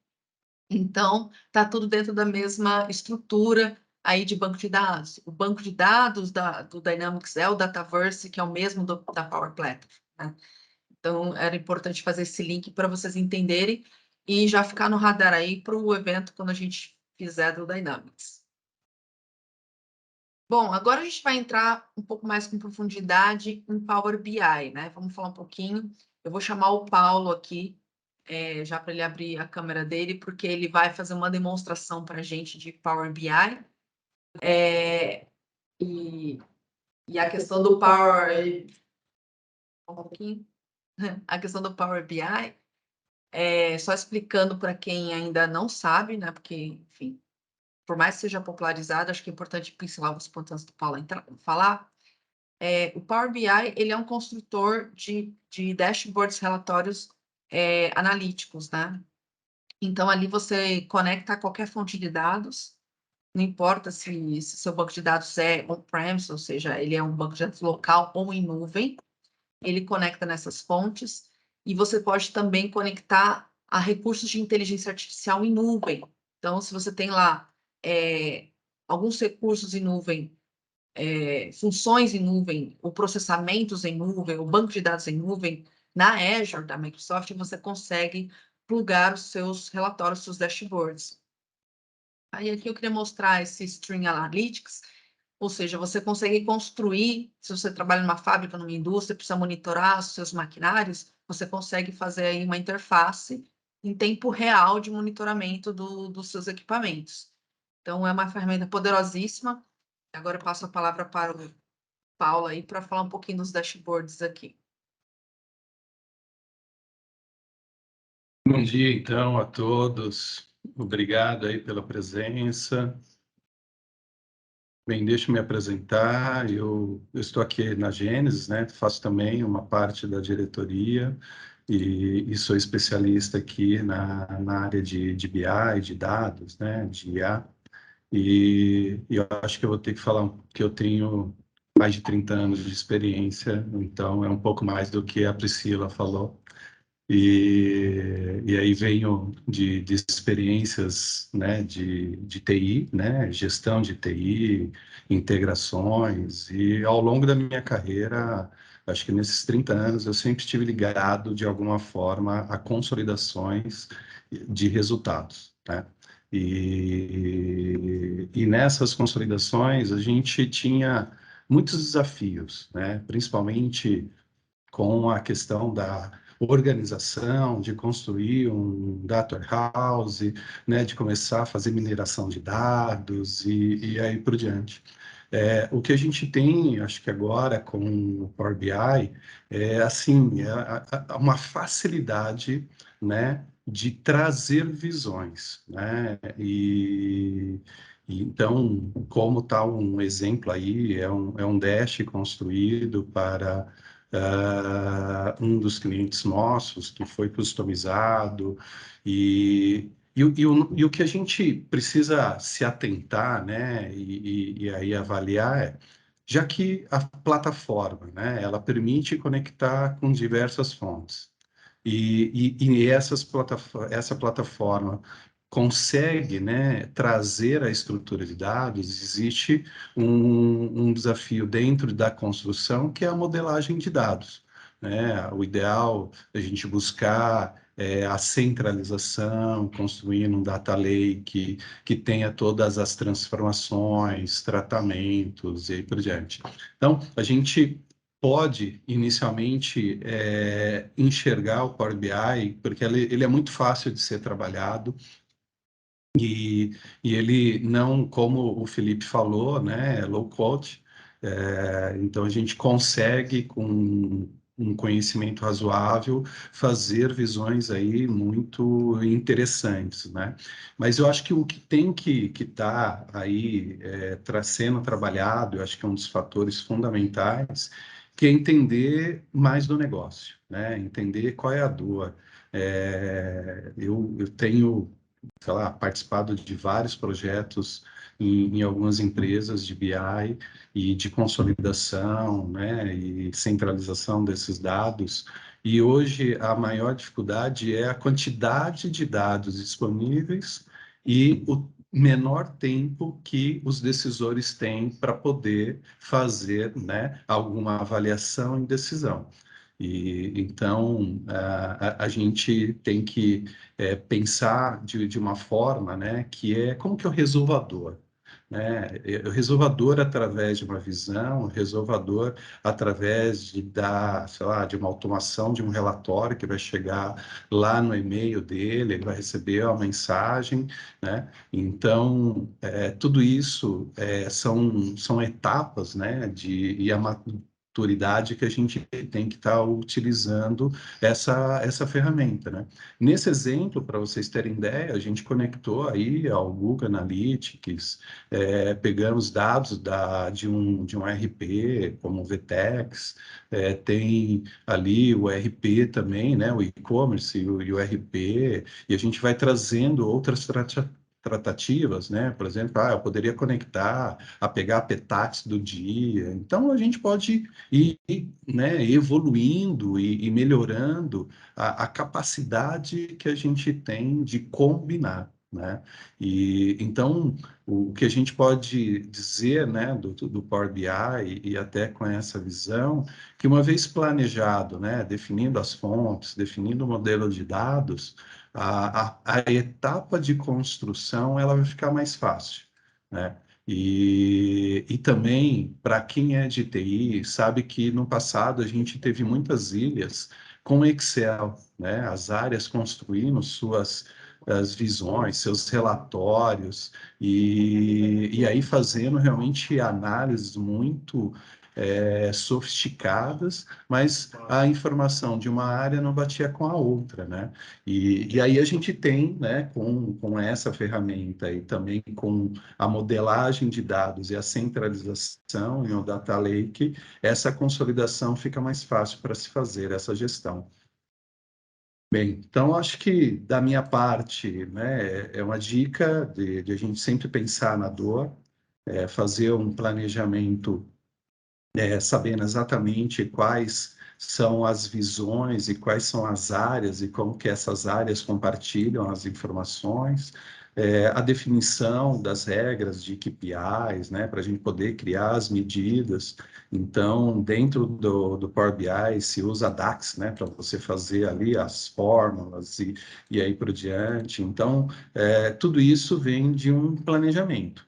Então, está tudo dentro da mesma estrutura aí de banco de dados. O banco de dados do Dynamics é o Dataverse, que é o mesmo da Power Platform, né? Então, era importante fazer esse link para vocês entenderem e já ficar no radar aí para o evento quando a gente fizer do Dynamics. Bom, agora a gente vai entrar um pouco mais com profundidade em Power BI, né? Vamos falar um pouquinho. Eu vou chamar o Paulo aqui, já para ele abrir a câmera dele, porque ele vai fazer uma demonstração para a gente de Power BI. E a questão do Power... Um pouquinho. A questão do Power BI, só explicando para quem ainda não sabe, né? Porque, enfim, por mais que seja popularizado, acho que é importante pincelar os pontos antes do Paulo falar. O Power BI ele é um construtor de dashboards, relatórios analíticos, né? Então, ali você conecta a qualquer fonte de dados, não importa se seu banco de dados é on-premise, ou seja, ele é um banco de dados local ou em nuvem, ele conecta nessas fontes, e você pode também conectar a recursos de inteligência artificial em nuvem. Então, se você tem lá alguns recursos em nuvem, funções em nuvem, ou processamentos em nuvem, ou banco de dados em nuvem, na Azure da Microsoft, você consegue plugar os seus relatórios, os seus dashboards. Aí aqui eu queria mostrar esse String Analytics, ou seja, você consegue construir, se você trabalha numa fábrica, numa indústria, precisa monitorar os seus maquinários, você consegue fazer aí uma interface em tempo real de monitoramento dos seus equipamentos. Então, é uma ferramenta poderosíssima. Agora eu passo a palavra para o Paulo aí para falar um pouquinho dos dashboards aqui. Bom dia, então, a todos. Obrigado aí pela presença. Bem, deixa eu me apresentar. Eu estou aqui na Gênesis, né? Faço também uma parte da diretoria e sou especialista aqui na área de BI, de dados, né? De IA. E eu acho que eu vou ter que falar que eu tenho mais de 30 anos de experiência, então é um pouco mais do que a Priscila falou. E e aí venho de experiências, né, de TI, né, gestão de TI, integrações, e ao longo da minha carreira, acho que nesses 30 anos, eu sempre estive ligado, de alguma forma, a consolidações de resultados, né? E nessas consolidações, a gente tinha muitos desafios, né? Principalmente com a questão da organização, de construir um data warehouse, né, de começar a fazer mineração de dados e aí por diante. O que a gente tem, acho que agora com o Power BI, é assim, uma facilidade, né, de trazer visões, né, e então, como está um exemplo aí, é um dash construído para um dos clientes nossos que foi customizado e o que a gente precisa se atentar, né, e aí avaliar já que a plataforma, né, ela permite conectar com diversas fontes e essa plataforma consegue, né, trazer a estrutura de dados, existe um desafio dentro da construção, que é a modelagem de dados, né? O ideal é a gente buscar a centralização, construindo um data lake que tenha todas as transformações, tratamentos e aí por diante. Então, a gente pode inicialmente enxergar o Power BI, porque ele é muito fácil de ser trabalhado, e ele não, como o Felipe falou, né, é low code, então a gente consegue, com um conhecimento razoável, fazer visões aí muito interessantes, né? Mas eu acho que o que tem que estar aí sendo trabalhado, eu acho que é um dos fatores fundamentais, que é entender mais do negócio, né? Entender qual é a dor. Eu tenho, sei lá, participado de vários projetos em algumas empresas de BI e de consolidação, né, e centralização desses dados. E hoje a maior dificuldade é a quantidade de dados disponíveis e o menor tempo que os decisores têm para poder fazer, né, alguma avaliação e decisão. E então a gente tem que pensar de uma forma, né, que é como que eu resolvo a dor, né? Eu resolvo a dor através de uma visão, eu resolvo a dor através sei lá, de uma automação de um relatório que vai chegar lá no e-mail dele, ele vai receber uma mensagem, né? Então, tudo isso são etapas, né, e a maturidade que a gente tem que estar utilizando essa ferramenta, né? Nesse exemplo, para vocês terem ideia, a gente conectou aí ao Google Analytics, pegamos dados de um RP, como o VTEX, tem ali o RP também, né, o e-commerce e o RP, e a gente vai trazendo outras tratativas, né? Por exemplo, eu poderia conectar a pegar a PETAX do dia. Então, a gente pode ir, né, evoluindo e melhorando a capacidade que a gente tem de combinar, né? E então o que a gente pode dizer, né, do Power BI e até com essa visão, que uma vez planejado, né, definindo as fontes, definindo o modelo de dados, a etapa de construção ela vai ficar mais fácil, né? E também, para quem é de TI, sabe que no passado a gente teve muitas ilhas com Excel, né? As áreas construindo suas as visões, seus relatórios, e aí fazendo realmente análises muito sofisticadas, mas a informação de uma área não batia com a outra, né? E aí a gente tem, né, com essa ferramenta e também com a modelagem de dados e a centralização em um data lake, essa consolidação fica mais fácil para se fazer essa gestão. Bem, então acho que da minha parte, né, é uma dica de a gente sempre pensar na dor, fazer um planejamento sabendo exatamente quais são as visões e quais são as áreas e como que essas áreas compartilham as informações, a definição das regras de KPIs, né, para a gente poder criar as medidas. Então, dentro do Power BI, se usa DAX, né, para você fazer ali as fórmulas e aí por diante. Então, tudo isso vem de um planejamento.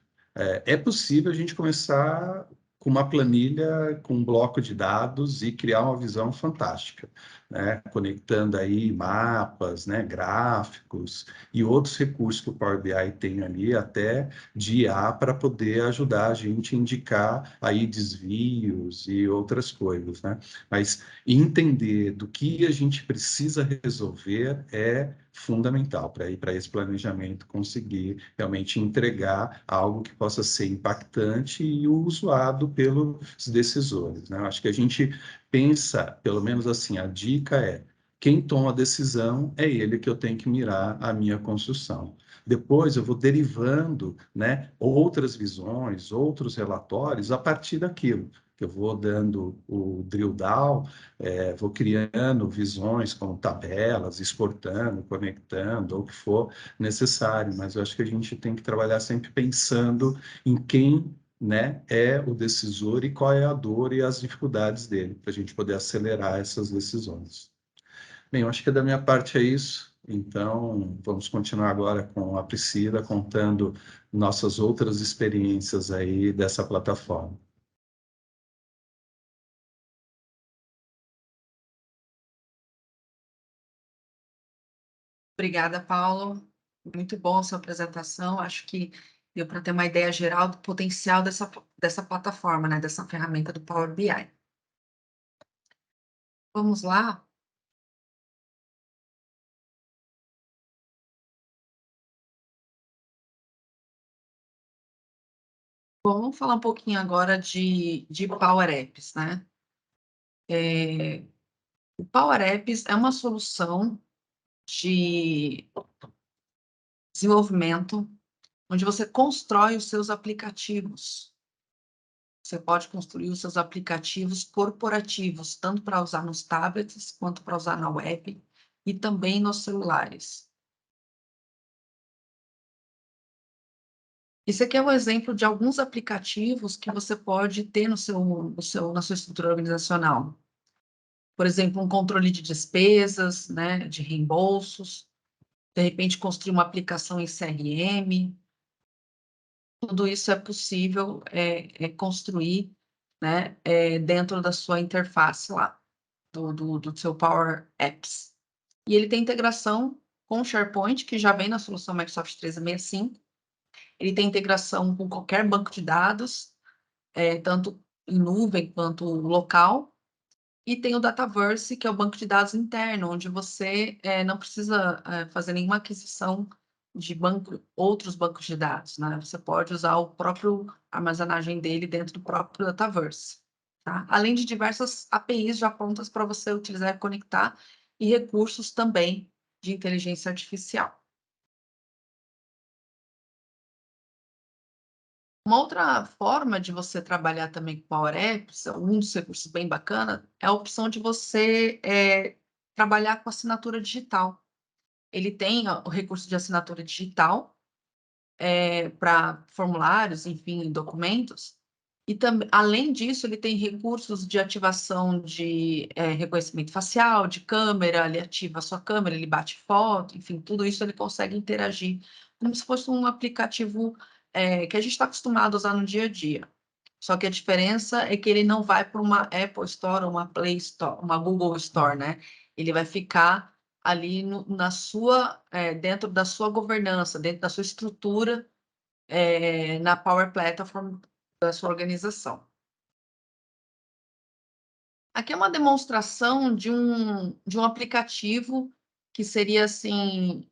É possível a gente começar com uma planilha, com um bloco de dados e criar uma visão fantástica, né? Conectando aí mapas, né? Gráficos e outros recursos que o Power BI tem ali, até de IA, para poder ajudar a gente a indicar aí desvios e outras coisas, né? Mas entender do que a gente precisa resolver é fundamental para ir para esse planejamento conseguir realmente entregar algo que possa ser impactante e usado pelos decisores, né? Acho que a gente pensa, pelo menos assim, a dica é: quem toma a decisão é ele que eu tenho que mirar a minha construção. Depois eu vou derivando, né, outras visões, outros relatórios a partir daquilo. Eu vou dando o drill down, vou criando visões como tabelas, exportando, conectando, ou o que for necessário, mas eu acho que a gente tem que trabalhar sempre pensando em quem, né, é o decisor e qual é a dor e as dificuldades dele, para a gente poder acelerar essas decisões. Bem, eu acho que da minha parte é isso. Então, vamos continuar agora com a Priscila contando nossas outras experiências aí dessa plataforma. Obrigada, Paulo. Muito bom a sua apresentação. Acho que deu para ter uma ideia geral do potencial dessa plataforma, né? Dessa ferramenta do Power BI. Vamos lá? Bom, vamos falar um pouquinho agora de Power Apps, né? O Power Apps é uma solução de desenvolvimento onde você constrói os seus aplicativos. Você pode construir os seus aplicativos corporativos, tanto para usar nos tablets, quanto para usar na web e também nos celulares. Esse aqui é um exemplo de alguns aplicativos que você pode ter na sua estrutura organizacional. Por exemplo, um controle de despesas, né, de reembolsos, de repente construir uma aplicação em CRM. Tudo isso é possível construir, né, dentro da sua interface lá, do seu Power Apps. E ele tem integração com o SharePoint, que já vem na solução Microsoft 365. Ele tem integração com qualquer banco de dados, tanto em nuvem quanto local. E tem o Dataverse, que é o banco de dados interno, onde você não precisa fazer nenhuma aquisição de outros bancos de dados, né? Você pode usar o próprio armazenagem dele dentro do próprio Dataverse, tá? Além de diversas APIs já prontas para você utilizar e conectar, e recursos também de inteligência artificial. Uma outra forma de você trabalhar também com Power Apps, um dos recursos bem bacana, é a opção de você trabalhar com assinatura digital. Ele tem o recurso de assinatura digital para formulários, enfim, documentos. E também, além disso, ele tem recursos de ativação de reconhecimento facial, de câmera, ele ativa a sua câmera, ele bate foto, enfim, tudo isso ele consegue interagir como se fosse um aplicativo que a gente está acostumado a usar no dia a dia. Só que a diferença é que ele não vai para uma Apple Store, uma Play Store, uma Google Store, né? Ele vai ficar ali dentro da sua governança, dentro da sua estrutura, na Power Platform da sua organização. Aqui é uma demonstração de um aplicativo que seria, assim,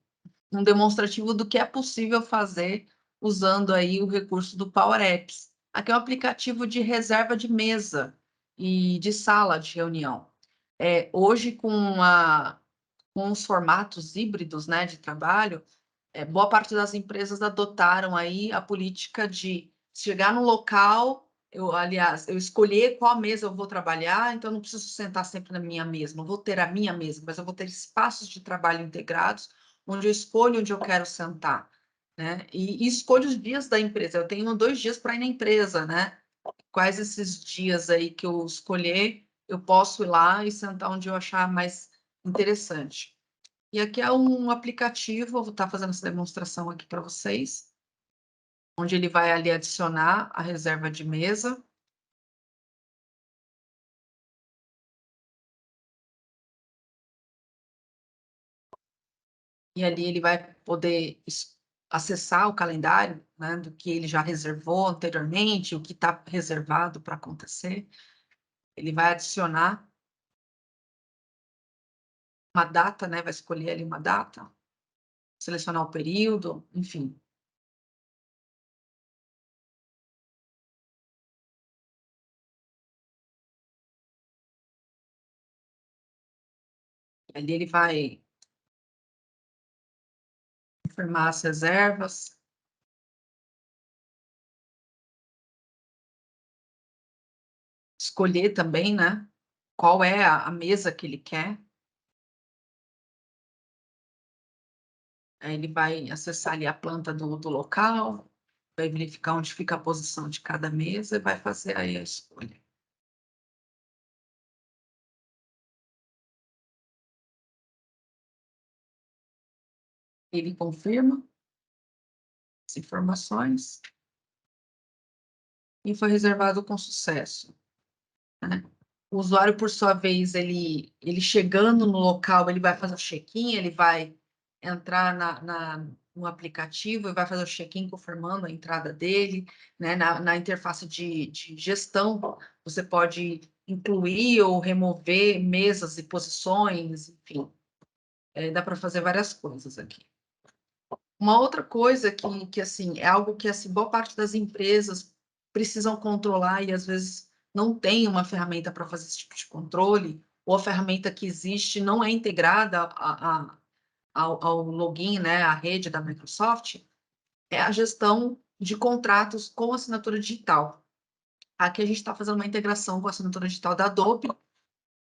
um demonstrativo do que é possível fazer usando aí o recurso do Power Apps. Aqui é um aplicativo de reserva de mesa e de sala de reunião. Hoje, com os formatos híbridos, né, de trabalho, boa parte das empresas adotaram aí a política de chegar no local, aliás, eu escolher qual mesa eu vou trabalhar, então eu não preciso sentar sempre na minha mesa, não vou ter a minha mesa, mas eu vou ter espaços de trabalho integrados, onde eu escolho onde eu quero sentar, né? E escolho os dias da empresa. Eu tenho 2 dias para ir na empresa, né? Quais esses dias aí que eu escolher, eu posso ir lá e sentar onde eu achar mais interessante. E aqui é um aplicativo, eu vou estar fazendo essa demonstração aqui para vocês, onde ele vai ali adicionar a reserva de mesa. E ali ele vai poder acessar o calendário, né, do que ele já reservou anteriormente, o que está reservado para acontecer. Ele vai adicionar uma data, né, vai escolher ali uma data, selecionar o período, enfim. Ali ele vai confirmar as reservas. Escolher também, né, qual é a mesa que ele quer. Aí ele vai acessar ali a planta do local, vai verificar onde fica a posição de cada mesa e vai fazer aí a escolha. Ele confirma as informações e foi reservado com sucesso, né? O usuário, por sua vez, ele chegando no local, ele vai fazer o check-in, ele vai entrar no aplicativo e vai fazer o check-in confirmando a entrada dele, né? Na interface de gestão, você pode incluir ou remover mesas e posições, enfim, dá para fazer várias coisas aqui. Uma outra coisa que assim, é algo que assim, boa parte das empresas precisam controlar e às vezes não tem uma ferramenta para fazer esse tipo de controle, ou a ferramenta que existe não é integrada ao login, né, à rede da Microsoft, é a gestão de contratos com assinatura digital. Aqui a gente está fazendo uma integração com a assinatura digital da Adobe,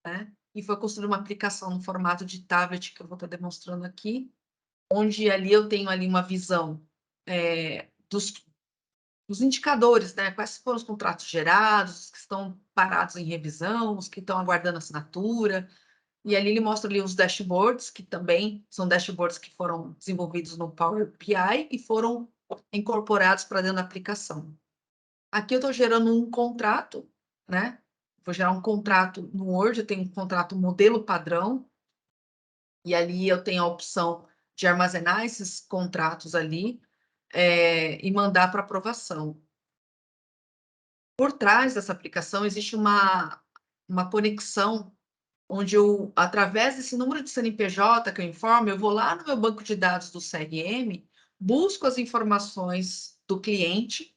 né, e foi construída uma aplicação no formato de tablet que eu vou estar demonstrando aqui, onde ali eu tenho ali uma visão dos indicadores, né? Quais foram os contratos gerados, os que estão parados em revisão, os que estão aguardando assinatura. E ali ele mostra ali os dashboards, que também são dashboards que foram desenvolvidos no Power BI e foram incorporados para dentro da aplicação. Aqui eu estou gerando um contrato, né? Vou gerar um contrato no Word, eu tenho um contrato modelo padrão, e ali eu tenho a opção de armazenar esses contratos ali e mandar para aprovação. Por trás dessa aplicação existe uma conexão onde eu, através desse número de CNPJ que eu informo, eu vou lá no meu banco de dados do CRM, busco as informações do cliente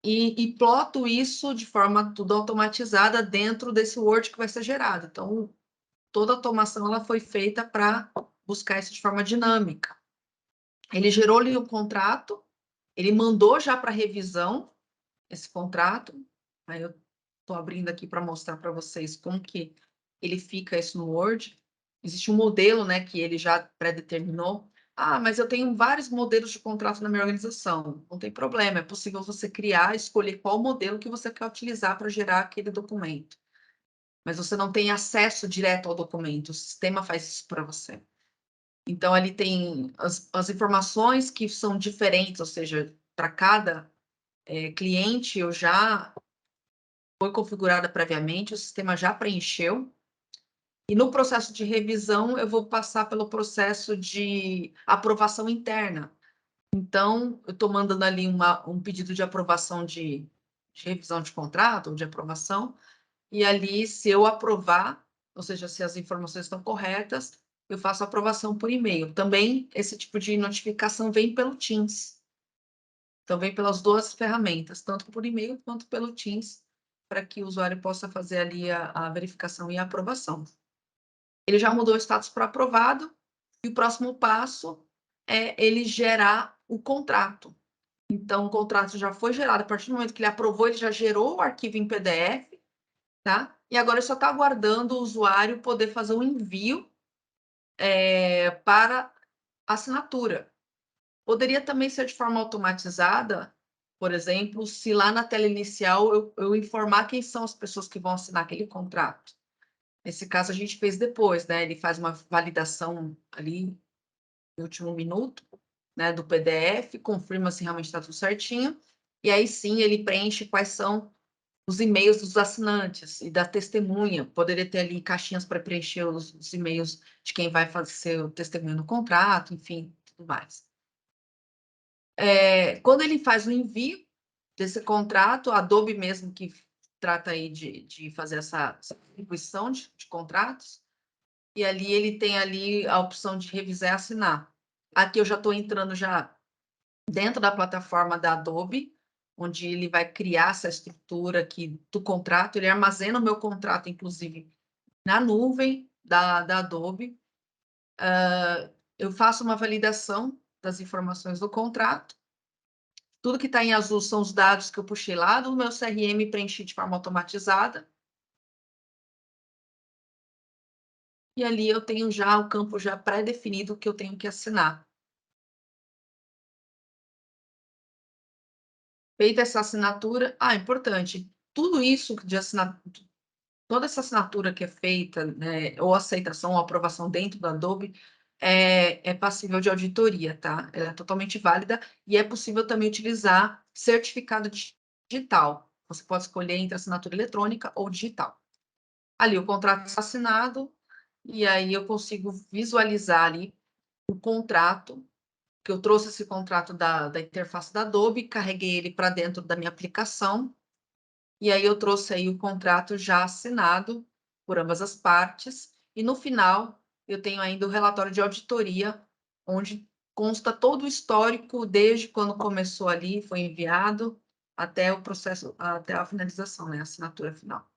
e ploto isso de forma tudo automatizada dentro desse Word que vai ser gerado. Então, toda a automação ela foi feita para buscar isso de forma dinâmica. Ele gerou ali o contrato, ele mandou já para revisão esse contrato. Aí eu estou abrindo aqui para mostrar para vocês como que ele fica isso no Word. Existe um modelo, né, que ele já pré-determinou. Ah, mas eu tenho vários modelos de contrato na minha organização. Não tem problema, é possível você criar, escolher qual modelo que você quer utilizar para gerar aquele documento. Mas você não tem acesso direto ao documento, o sistema faz isso para você. Então, ali tem as informações que são diferentes, ou seja, para cada cliente, eu já foi configurada previamente, o sistema já preencheu. E no processo de revisão, eu vou passar pelo processo de aprovação interna. Então, eu estou mandando ali um pedido de aprovação de revisão de contrato, ou de aprovação, e ali, se eu aprovar, ou seja, se as informações estão corretas, eu faço a aprovação por e-mail. Também, esse tipo de notificação vem pelo Teams. Então, vem pelas 2 ferramentas, tanto por e-mail quanto pelo Teams, para que o usuário possa fazer ali a verificação e a aprovação. Ele já mudou o status para aprovado, e o próximo passo é ele gerar o contrato. Então, o contrato já foi gerado. A partir do momento que ele aprovou, ele já gerou o arquivo em PDF, tá? E agora só está aguardando o usuário poder fazer um envio para assinatura. Poderia também ser de forma automatizada, por exemplo, se lá na tela inicial eu informar quem são as pessoas que vão assinar aquele contrato. Nesse caso, a gente fez depois, né? Ele faz uma validação ali no último minuto, né, do PDF, confirma se realmente está tudo certinho, e aí sim ele preenche quais são os e-mails dos assinantes e da testemunha. Poderia ter ali caixinhas para preencher os e-mails de quem vai fazer o testemunho no contrato, enfim, tudo mais. Quando ele faz o envio desse contrato, a Adobe mesmo que trata aí de fazer essa distribuição de contratos, e ali ele tem ali a opção de revisar e assinar. Aqui eu já estou entrando já dentro da plataforma da Adobe, onde ele vai criar essa estrutura aqui do contrato, ele armazena o meu contrato, inclusive, na nuvem da Adobe. Eu faço uma validação das informações do contrato. Tudo que está em azul são os dados que eu puxei lá do meu CRM e preenchi de forma automatizada. E ali eu tenho já o campo já pré-definido que eu tenho que assinar. Feita essa assinatura, importante, tudo isso de assinatura, toda essa assinatura que é feita, né, ou aceitação ou aprovação dentro do Adobe, é passível de auditoria, tá? Ela é totalmente válida e é possível também utilizar certificado digital. Você pode escolher entre assinatura eletrônica ou digital. Ali o contrato está assinado e aí eu consigo visualizar ali o contrato, que eu trouxe esse contrato da interface da Adobe, carreguei ele para dentro da minha aplicação, e aí eu trouxe aí o contrato já assinado por ambas as partes, e no final eu tenho ainda o relatório de auditoria, onde consta todo o histórico, desde quando começou ali, foi enviado, até o processo, até a finalização, né, a assinatura final.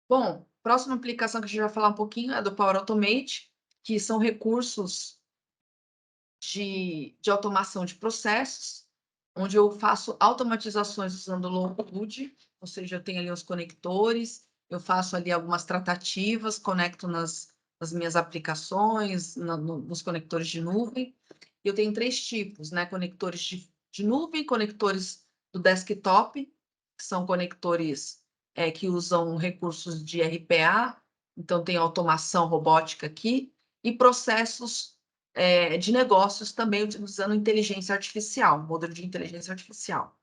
Bom, próxima aplicação que a gente vai falar um pouquinho é do Power Automate, que são recursos de automação de processos, onde eu faço automatizações usando low-code, ou seja, eu tenho ali os conectores, eu faço ali algumas tratativas, conecto nas minhas aplicações, nos conectores de nuvem. Eu tenho 3 tipos, né? Conectores de nuvem, conectores do desktop, que são conectores que usam recursos de RPA, então tem automação robótica aqui, e processos de negócios também utilizando inteligência artificial, modelo de inteligência artificial.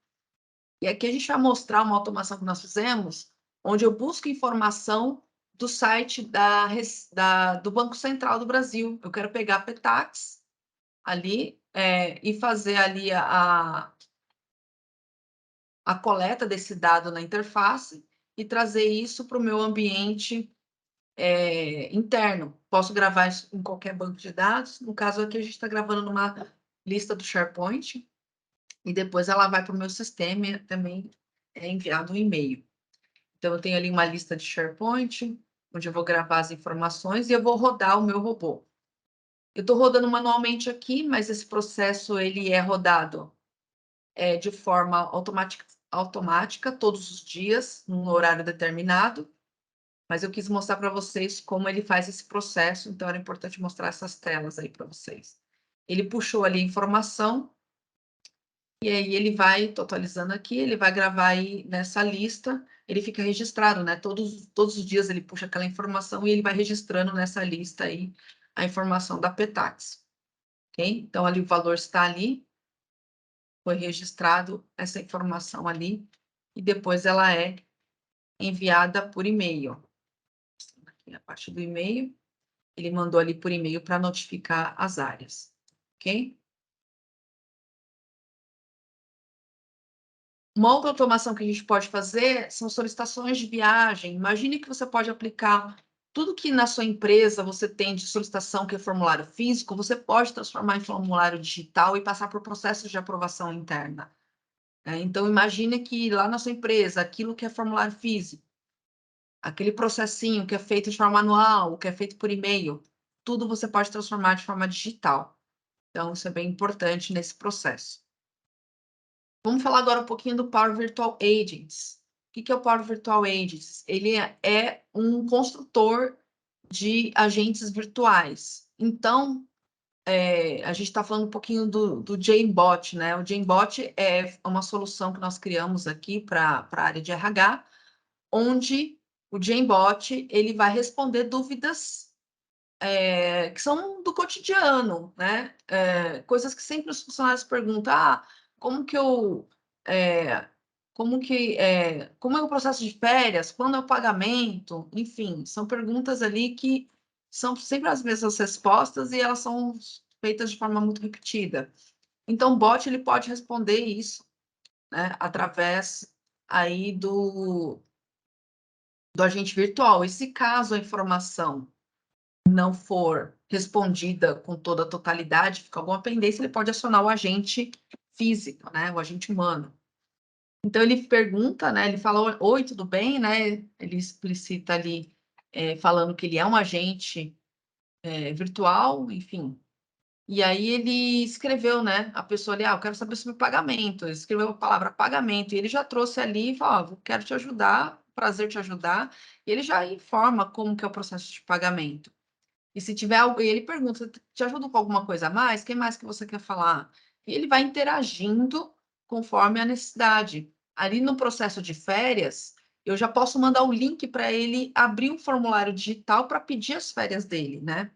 E aqui a gente vai mostrar uma automação que nós fizemos, onde eu busco informação do site do Banco Central do Brasil. Eu quero pegar a Petax ali e fazer ali a coleta desse dado na interface e trazer isso para o meu ambiente interno. Posso gravar isso em qualquer banco de dados. No caso aqui, a gente está gravando numa lista do SharePoint e depois ela vai para o meu sistema e também é enviado um e-mail. Então, eu tenho ali uma lista de SharePoint, onde eu vou gravar as informações e eu vou rodar o meu robô. Eu estou rodando manualmente aqui, mas esse processo ele é rodado de forma automática todos os dias, num horário determinado. Mas eu quis mostrar para vocês como ele faz esse processo, então era importante mostrar essas telas aí para vocês. Ele puxou ali a informação, e aí ele vai, tô atualizando aqui, ele vai gravar aí nessa lista, ele fica registrado, né? Todos os dias ele puxa aquela informação e ele vai registrando nessa lista aí a informação da Petax. Ok? Então, ali o valor está ali, foi registrado essa informação ali, e depois ela é enviada por e-mail. Aqui a parte do e-mail. Ele mandou ali por e-mail para notificar as áreas, ok? Uma outra automação que a gente pode fazer são solicitações de viagem. Imagine que você pode aplicar tudo que na sua empresa você tem de solicitação, que é formulário físico, você pode transformar em formulário digital e passar por processos de aprovação interna. Então, imagine que lá na sua empresa, aquilo que é formulário físico, aquele processinho que é feito de forma manual, que é feito por e-mail, tudo você pode transformar de forma digital. Então, isso é bem importante nesse processo. Vamos falar agora um pouquinho do Power Virtual Agents. O que é o Power Virtual Agents? Ele é um construtor de agentes virtuais. Então, a gente está falando um pouquinho do JBot, né? O JBot é uma solução que nós criamos aqui para a área de RH, onde o JBot ele vai responder dúvidas que são do cotidiano, né? Coisas que sempre os funcionários perguntam: como que eu como é o processo de férias, quando é o pagamento, enfim, são perguntas ali que são sempre as mesmas respostas e elas são feitas de forma muito repetida. Então, o bot ele pode responder isso, né, através aí do agente virtual. E se caso a informação não for respondida com toda a totalidade, fica alguma pendência, ele pode acionar o agente físico, né, o agente humano. Então, ele pergunta, né, ele fala, oi, tudo bem, né, ele explicita ali, falando que ele é um agente virtual, enfim. E aí ele escreveu, né, a pessoa ali, eu quero saber sobre o pagamento. Ele escreveu a palavra pagamento, e ele já trouxe ali e falou, quero te ajudar, prazer te ajudar. E ele já informa como que é o processo de pagamento. E se tiver algo, e ele pergunta, te ajudo com alguma coisa a mais? O que mais que você quer falar? E ele vai interagindo conforme a necessidade. Ali no processo de férias, eu já posso mandar o link para ele abrir um formulário digital para pedir as férias dele, né?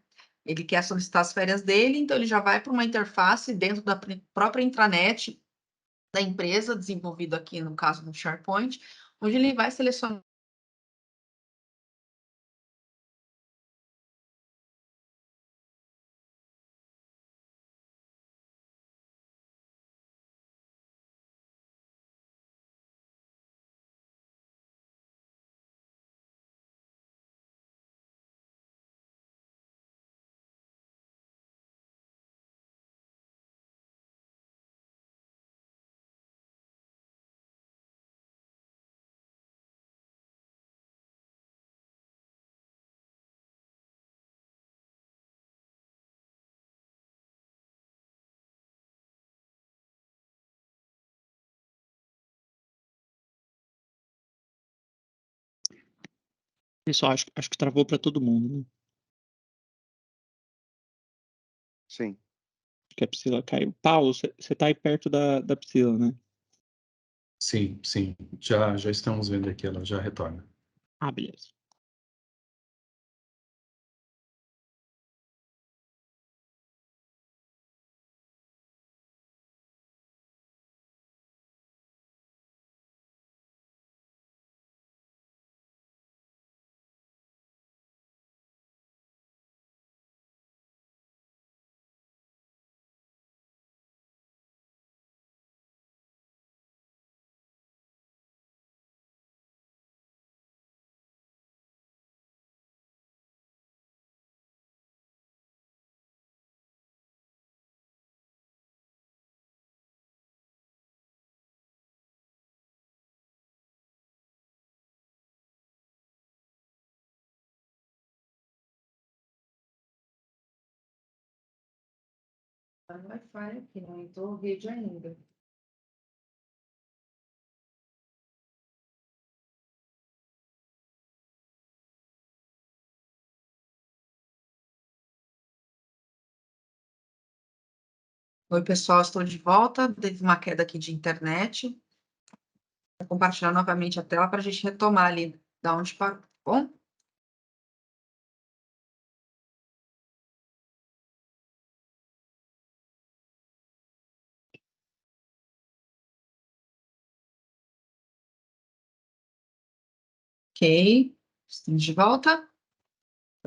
Ele quer solicitar as férias dele, então ele já vai para uma interface dentro da própria intranet da empresa, desenvolvido aqui, no caso, no SharePoint, onde ele vai selecionar. Pessoal, acho que travou para todo mundo, né? Sim. Acho que a Priscila caiu. Paulo, você está aí perto da Priscila, né? Sim, sim. Já estamos vendo aqui, ela já retorna. Beleza. Tá no Wi-Fi aqui, não entrou rede ainda. Oi, pessoal, estou de volta. Teve uma queda aqui de internet. Vou compartilhar novamente a tela para a gente retomar ali da onde parou, tá bom? Ok, estamos de volta.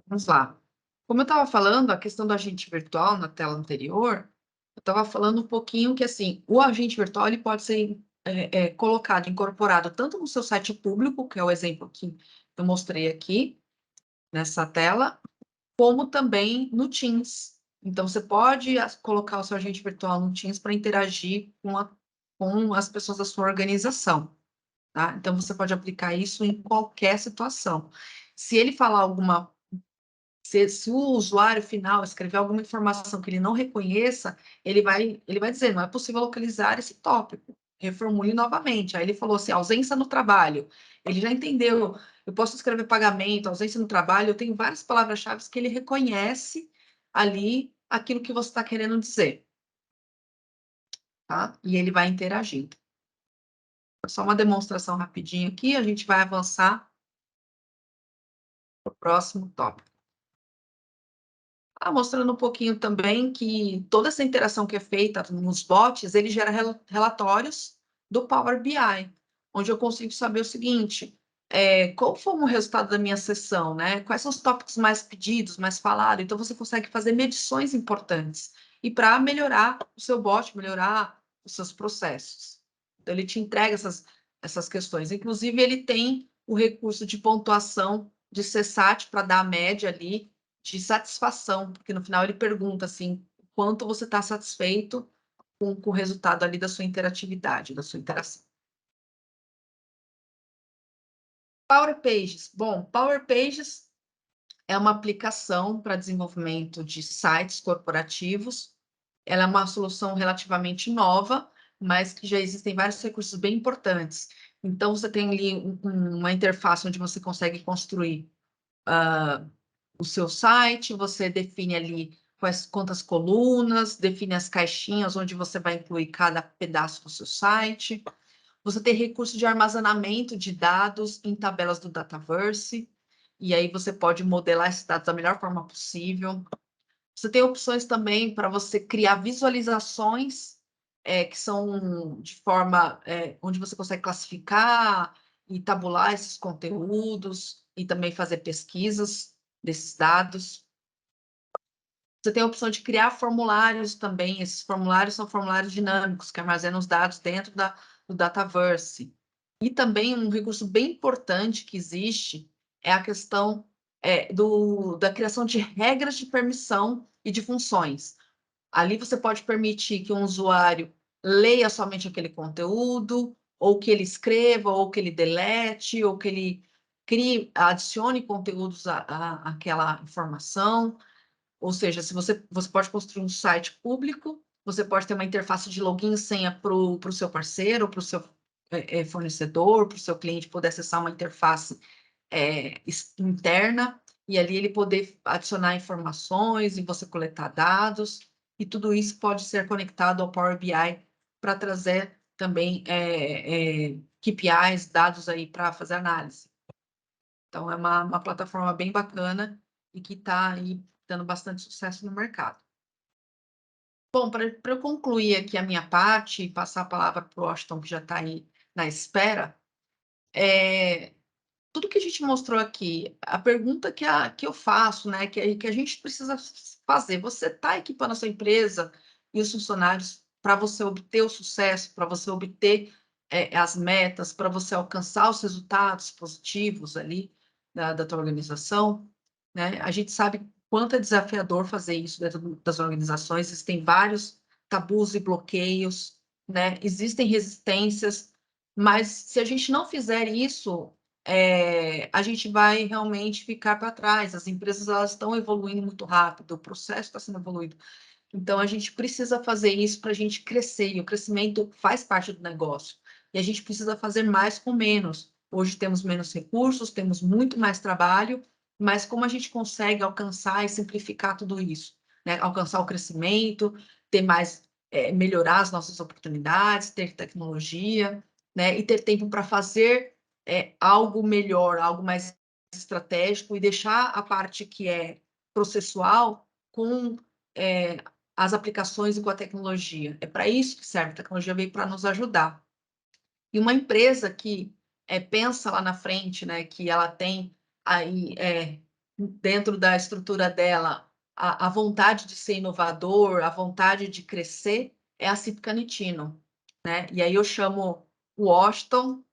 Vamos lá. Como eu estava falando, a questão do agente virtual na tela anterior, eu estava falando um pouquinho que, assim, o agente virtual ele pode ser colocado, incorporado tanto no seu site público, que é o exemplo que eu mostrei aqui nessa tela, como também no Teams. Então, você pode colocar o seu agente virtual no Teams para interagir com as pessoas da sua organização, tá? Então, você pode aplicar isso em qualquer situação. Se Se o usuário final escrever alguma informação que ele não reconheça, ele vai dizer, não é possível localizar esse tópico. Reformule novamente. Aí ele falou assim, ausência no trabalho. Ele já entendeu. Eu posso escrever pagamento, ausência no trabalho. Eu tenho várias palavras-chave que ele reconhece ali aquilo que você está querendo dizer. Tá? E ele vai interagindo. Só uma demonstração rapidinho aqui, a gente vai avançar para o próximo tópico. Mostrando um pouquinho também que toda essa interação que é feita nos bots, ele gera relatórios do Power BI, onde eu consigo saber o seguinte, qual foi o resultado da minha sessão, né? Quais são os tópicos mais pedidos, mais falados? Então, você consegue fazer medições importantes e para melhorar o seu bot, melhorar os seus processos. Então, ele te entrega essas questões. Inclusive, ele tem o recurso de pontuação de CSAT para dar a média ali de satisfação, porque no final ele pergunta assim, quanto você está satisfeito com o resultado ali da sua interatividade, da sua interação. Power Pages. Bom, Power Pages é uma aplicação para desenvolvimento de sites corporativos. Ela é uma solução relativamente nova, mas que já existem vários recursos bem importantes. Então, você tem ali uma interface onde você consegue construir o seu site, você define ali quantas colunas, define as caixinhas onde você vai incluir cada pedaço do seu site. Você tem recurso de armazenamento de dados em tabelas do Dataverse, e aí você pode modelar esses dados da melhor forma possível. Você tem opções também para você criar visualizações que são de forma onde você consegue classificar e tabular esses conteúdos e também fazer pesquisas desses dados. Você tem a opção de criar formulários também. Esses formulários são formulários dinâmicos que armazenam os dados dentro do Dataverse. E também um recurso bem importante que existe é a questão da criação de regras de permissão e de funções. Ali você pode permitir que um usuário leia somente aquele conteúdo, ou que ele escreva, ou que ele delete, ou que ele adicione conteúdos àquela informação. Ou seja, se você pode construir um site público, você pode ter uma interface de login e senha para o seu parceiro, para o seu fornecedor, para o seu cliente poder acessar uma interface interna, e ali ele poder adicionar informações e você coletar dados, e tudo isso pode ser conectado ao Power BI para trazer também KPIs, dados aí para fazer análise. Então, é uma plataforma bem bacana e que está aí dando bastante sucesso no mercado. Bom, para eu concluir aqui a minha parte e passar a palavra para o Washington, que já está aí na espera, tudo que a gente mostrou aqui, a pergunta que eu faço, né, que a gente precisa fazer, você está equipando a sua empresa e os funcionários para você obter o sucesso, para você obter as metas, para você alcançar os resultados positivos ali da tua organização, né? A gente sabe quanto é desafiador fazer isso dentro das organizações, existem vários tabus e bloqueios, né? Existem resistências, mas se a gente não fizer isso, a gente vai realmente ficar para trás. As empresas elas estão evoluindo muito rápido, o processo está sendo evoluído. Então, a gente precisa fazer isso para a gente crescer, e o crescimento faz parte do negócio. E a gente precisa fazer mais com menos. Hoje temos menos recursos, temos muito mais trabalho, mas como a gente consegue alcançar e simplificar tudo isso? Né? Alcançar o crescimento, ter mais, melhorar as nossas oportunidades, ter tecnologia, né? E ter tempo para fazer algo melhor, algo mais estratégico, e deixar a parte que é processual com as aplicações e com a tecnologia. É para isso que serve, a tecnologia veio para nos ajudar. E uma empresa que pensa lá na frente, né, que ela tem aí dentro da estrutura dela a vontade de ser inovador, a vontade de crescer, é a Cip Canitino, né? E aí eu chamo o Washington,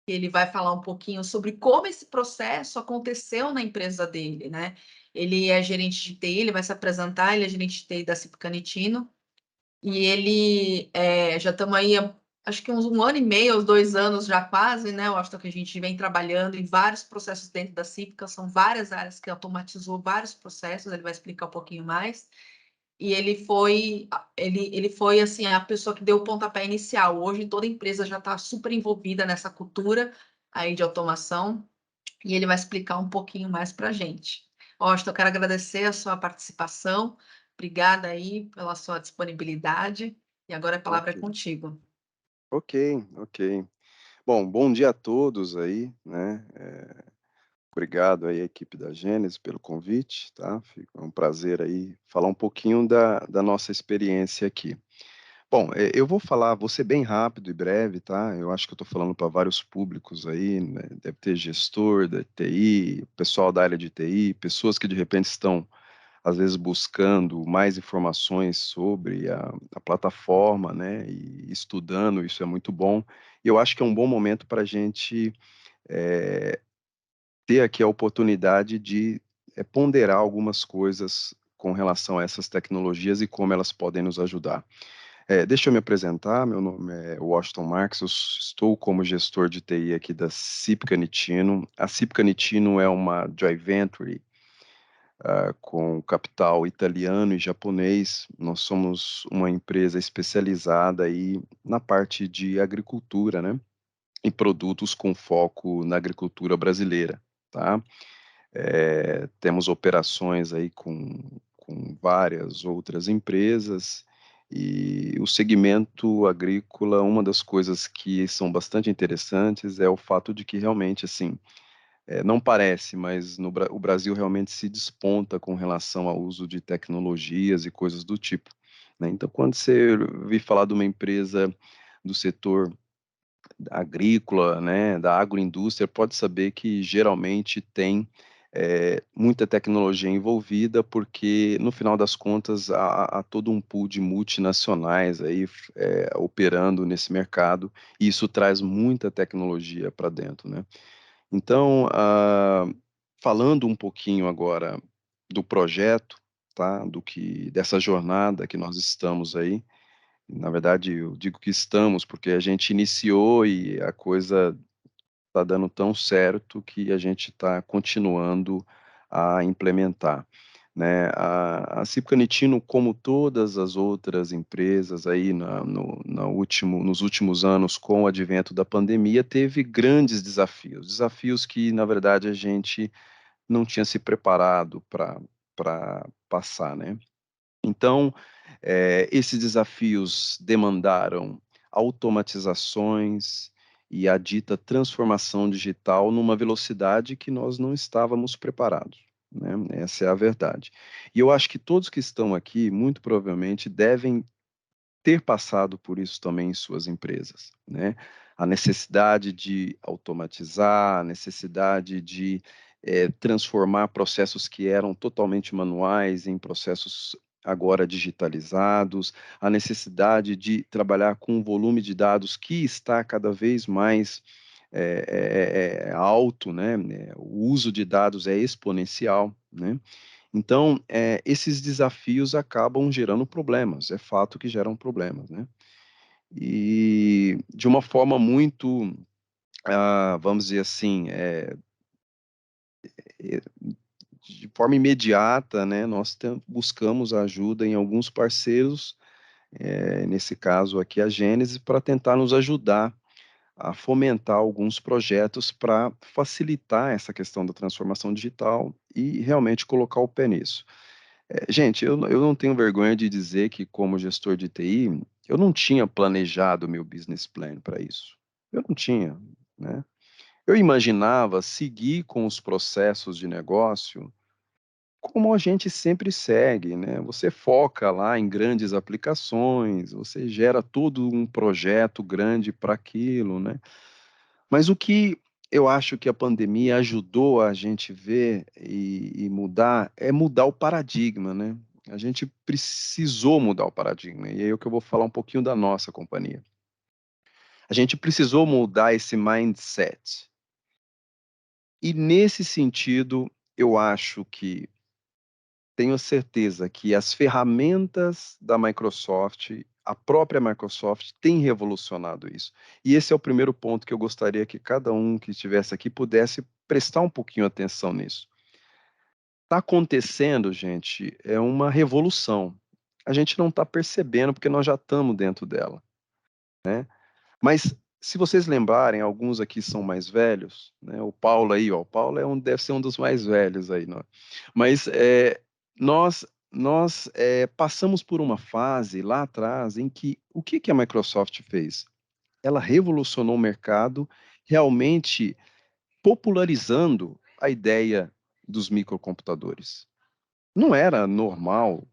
ele vai falar um pouquinho sobre como esse processo aconteceu na empresa dele, né? Ele é gerente de TI, ele vai se apresentar, ele é gerente de TI da Cip Canitino, e ele, já estamos aí acho que uns 1 ano e meio, uns 2 anos já quase, né, Washington, que a gente vem trabalhando em vários processos dentro da Cívica, são várias áreas que automatizou vários processos, ele vai explicar um pouquinho mais. E ele foi assim, a pessoa que deu o pontapé inicial. Hoje toda empresa já está super envolvida nessa cultura aí de automação, e ele vai explicar um pouquinho mais para a gente. Washington, eu quero agradecer a sua participação, obrigada aí pela sua disponibilidade, e agora a palavra é Ok, contigo. ok. Bom dia a todos aí, né? Obrigado aí à equipe da Gênesis pelo convite, tá? É um prazer aí falar um pouquinho da nossa experiência aqui. Bom, eu vou ser bem rápido e breve, tá? Eu acho que eu estou falando para vários públicos aí, né? Deve ter gestor da TI, pessoal da área de TI, pessoas que de repente estão, às vezes, buscando mais informações sobre a plataforma, né? E estudando, isso é muito bom. E eu acho que é um bom momento para a gente ter aqui a oportunidade de ponderar algumas coisas com relação a essas tecnologias e como elas podem nos ajudar. Deixa eu me apresentar, meu nome é Washington Marques, eu estou como gestor de TI aqui da Cípica Nitino. A Cípica Nitino é uma joint venture com capital italiano e japonês. Nós somos uma empresa especializada aí na parte de agricultura, né? E produtos com foco na agricultura brasileira, tá? Temos operações aí com várias outras empresas, e o segmento agrícola, uma das coisas que são bastante interessantes é o fato de que realmente, assim, não parece, mas o Brasil realmente se desponta com relação ao uso de tecnologias e coisas do tipo, né? Então, quando você vi falar de uma empresa do setor agrícola, né, da agroindústria, pode saber que geralmente tem muita tecnologia envolvida, porque no final das contas há todo um pool de multinacionais aí operando nesse mercado, e isso traz muita tecnologia para dentro, né? Então, falando um pouquinho agora do projeto, tá, dessa jornada que nós estamos aí. Na verdade, eu digo que estamos, porque a gente iniciou e a coisa está dando tão certo que a gente está continuando a implementar, né? A Cípica Nitino, como todas as outras empresas aí nos últimos anos, com o advento da pandemia, teve grandes desafios que, na verdade, a gente não tinha se preparado para passar, né? Então, esses desafios demandaram automatizações e a dita transformação digital numa velocidade que nós não estávamos preparados, né? Essa é a verdade. E eu acho que todos que estão aqui, muito provavelmente, devem ter passado por isso também em suas empresas, né? A necessidade de automatizar, a necessidade de transformar processos que eram totalmente manuais em processos agora digitalizados, a necessidade de trabalhar com um volume de dados que está cada vez mais alto, né? O uso de dados é exponencial, né? Então, esses desafios acabam gerando problemas, é fato que geram problemas, né? E de uma forma muito, vamos dizer assim, de forma imediata, né, nós buscamos ajuda em alguns parceiros, nesse caso aqui a Gênesis, para tentar nos ajudar a fomentar alguns projetos para facilitar essa questão da transformação digital e realmente colocar o pé nisso. Gente, eu não tenho vergonha de dizer que, como gestor de TI, eu não tinha planejado meu business plan para isso. Eu não tinha, né? Eu imaginava seguir com os processos de negócio como a gente sempre segue, né? Você foca lá em grandes aplicações, você gera todo um projeto grande para aquilo, né? Mas o que eu acho que a pandemia ajudou a gente ver e mudar é mudar o paradigma, né? A gente precisou mudar o paradigma, e aí é o que eu vou falar um pouquinho da nossa companhia. A gente precisou mudar esse mindset. E nesse sentido, eu acho que tenho certeza que as ferramentas da Microsoft A própria Microsoft tem revolucionado isso. E esse é o primeiro ponto que eu gostaria que cada um que estivesse aqui pudesse prestar um pouquinho atenção nisso. Está acontecendo, gente, é uma revolução. A gente não está percebendo porque nós já estamos dentro dela, né? Mas se vocês lembrarem, alguns aqui são mais velhos, né? O Paulo aí, ó, o Paulo deve ser um dos mais velhos aí, não? Mas nós passamos por uma fase lá atrás em que o que a Microsoft fez? Ela revolucionou o mercado, realmente popularizando a ideia dos microcomputadores. Não era normal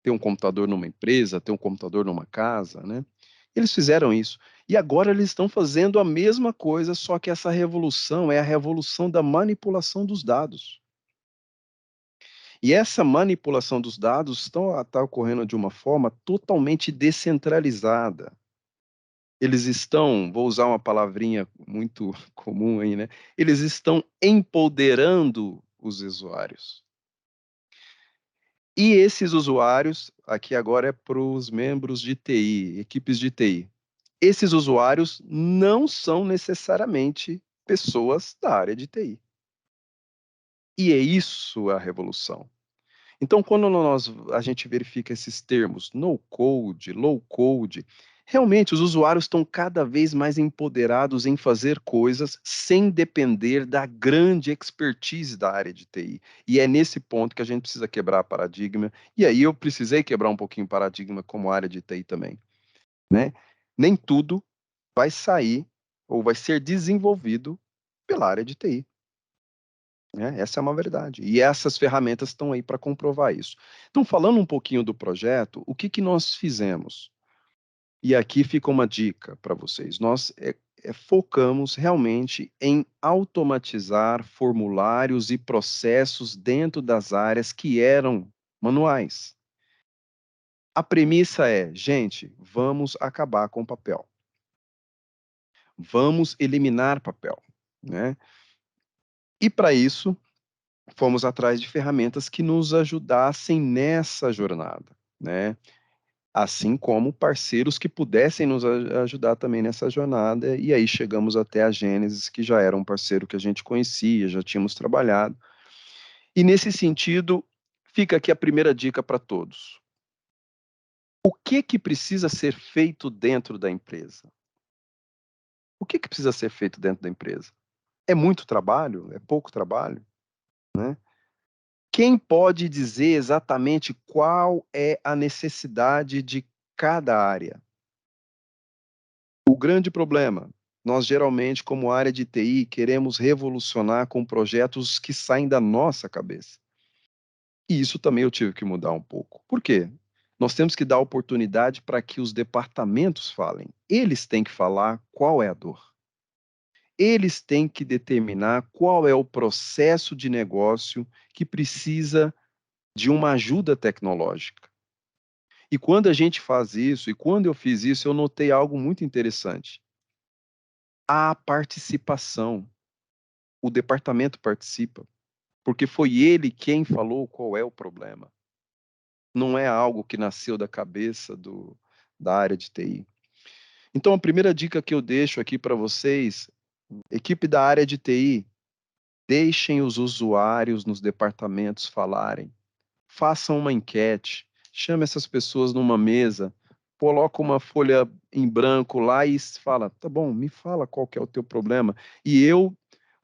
ter um computador numa empresa, ter um computador numa casa, né? Eles fizeram isso. E agora eles estão fazendo a mesma coisa, só que essa revolução é a revolução da manipulação dos dados. E essa manipulação dos dados está ocorrendo de uma forma totalmente descentralizada. Eles estão, vou usar uma palavrinha muito comum aí, né? Eles estão empoderando os usuários. E esses usuários, aqui agora é para os membros de TI, equipes de TI. Esses usuários não são necessariamente pessoas da área de TI. E é isso a revolução. Então, quando a gente verifica esses termos, no code, low code, realmente os usuários estão cada vez mais empoderados em fazer coisas sem depender da grande expertise da área de TI. E é nesse ponto que a gente precisa quebrar paradigma. E aí eu precisei quebrar um pouquinho paradigma como área de TI também, né? Nem tudo vai sair ou vai ser desenvolvido pela área de TI. Né? Essa é uma verdade. E essas ferramentas estão aí para comprovar isso. Então, falando um pouquinho do projeto, o que nós fizemos? E aqui fica uma dica para vocês. Nós focamos realmente em automatizar formulários e processos dentro das áreas que eram manuais. A premissa é, gente, vamos acabar com o papel. Vamos eliminar papel, né? E para isso, fomos atrás de ferramentas que nos ajudassem nessa jornada, né? Assim como parceiros que pudessem nos ajudar também nessa jornada, e aí chegamos até a Gênesis, que já era um parceiro que a gente conhecia, já tínhamos trabalhado. E nesse sentido, fica aqui a primeira dica para todos. O que precisa ser feito dentro da empresa? O que precisa ser feito dentro da empresa? É muito trabalho? É pouco trabalho? Né? Quem pode dizer exatamente qual é a necessidade de cada área? O grande problema, nós geralmente, como área de TI, queremos revolucionar com projetos que saem da nossa cabeça. E isso também eu tive que mudar um pouco. Por quê? Nós temos que dar oportunidade para que os departamentos falem. Eles têm que falar qual é a dor. Eles têm que determinar qual é o processo de negócio que precisa de uma ajuda tecnológica. E quando a gente faz isso, e quando eu fiz isso, eu notei algo muito interessante. A participação. O departamento participa, porque foi ele quem falou qual é o problema. Não é algo que nasceu da cabeça da área de TI. Então, a primeira dica que eu deixo aqui para vocês, equipe da área de TI, deixem os usuários nos departamentos falarem. Façam uma enquete, chame essas pessoas numa mesa, coloca uma folha em branco lá e fala, tá bom, me fala qual que é o teu problema. E eu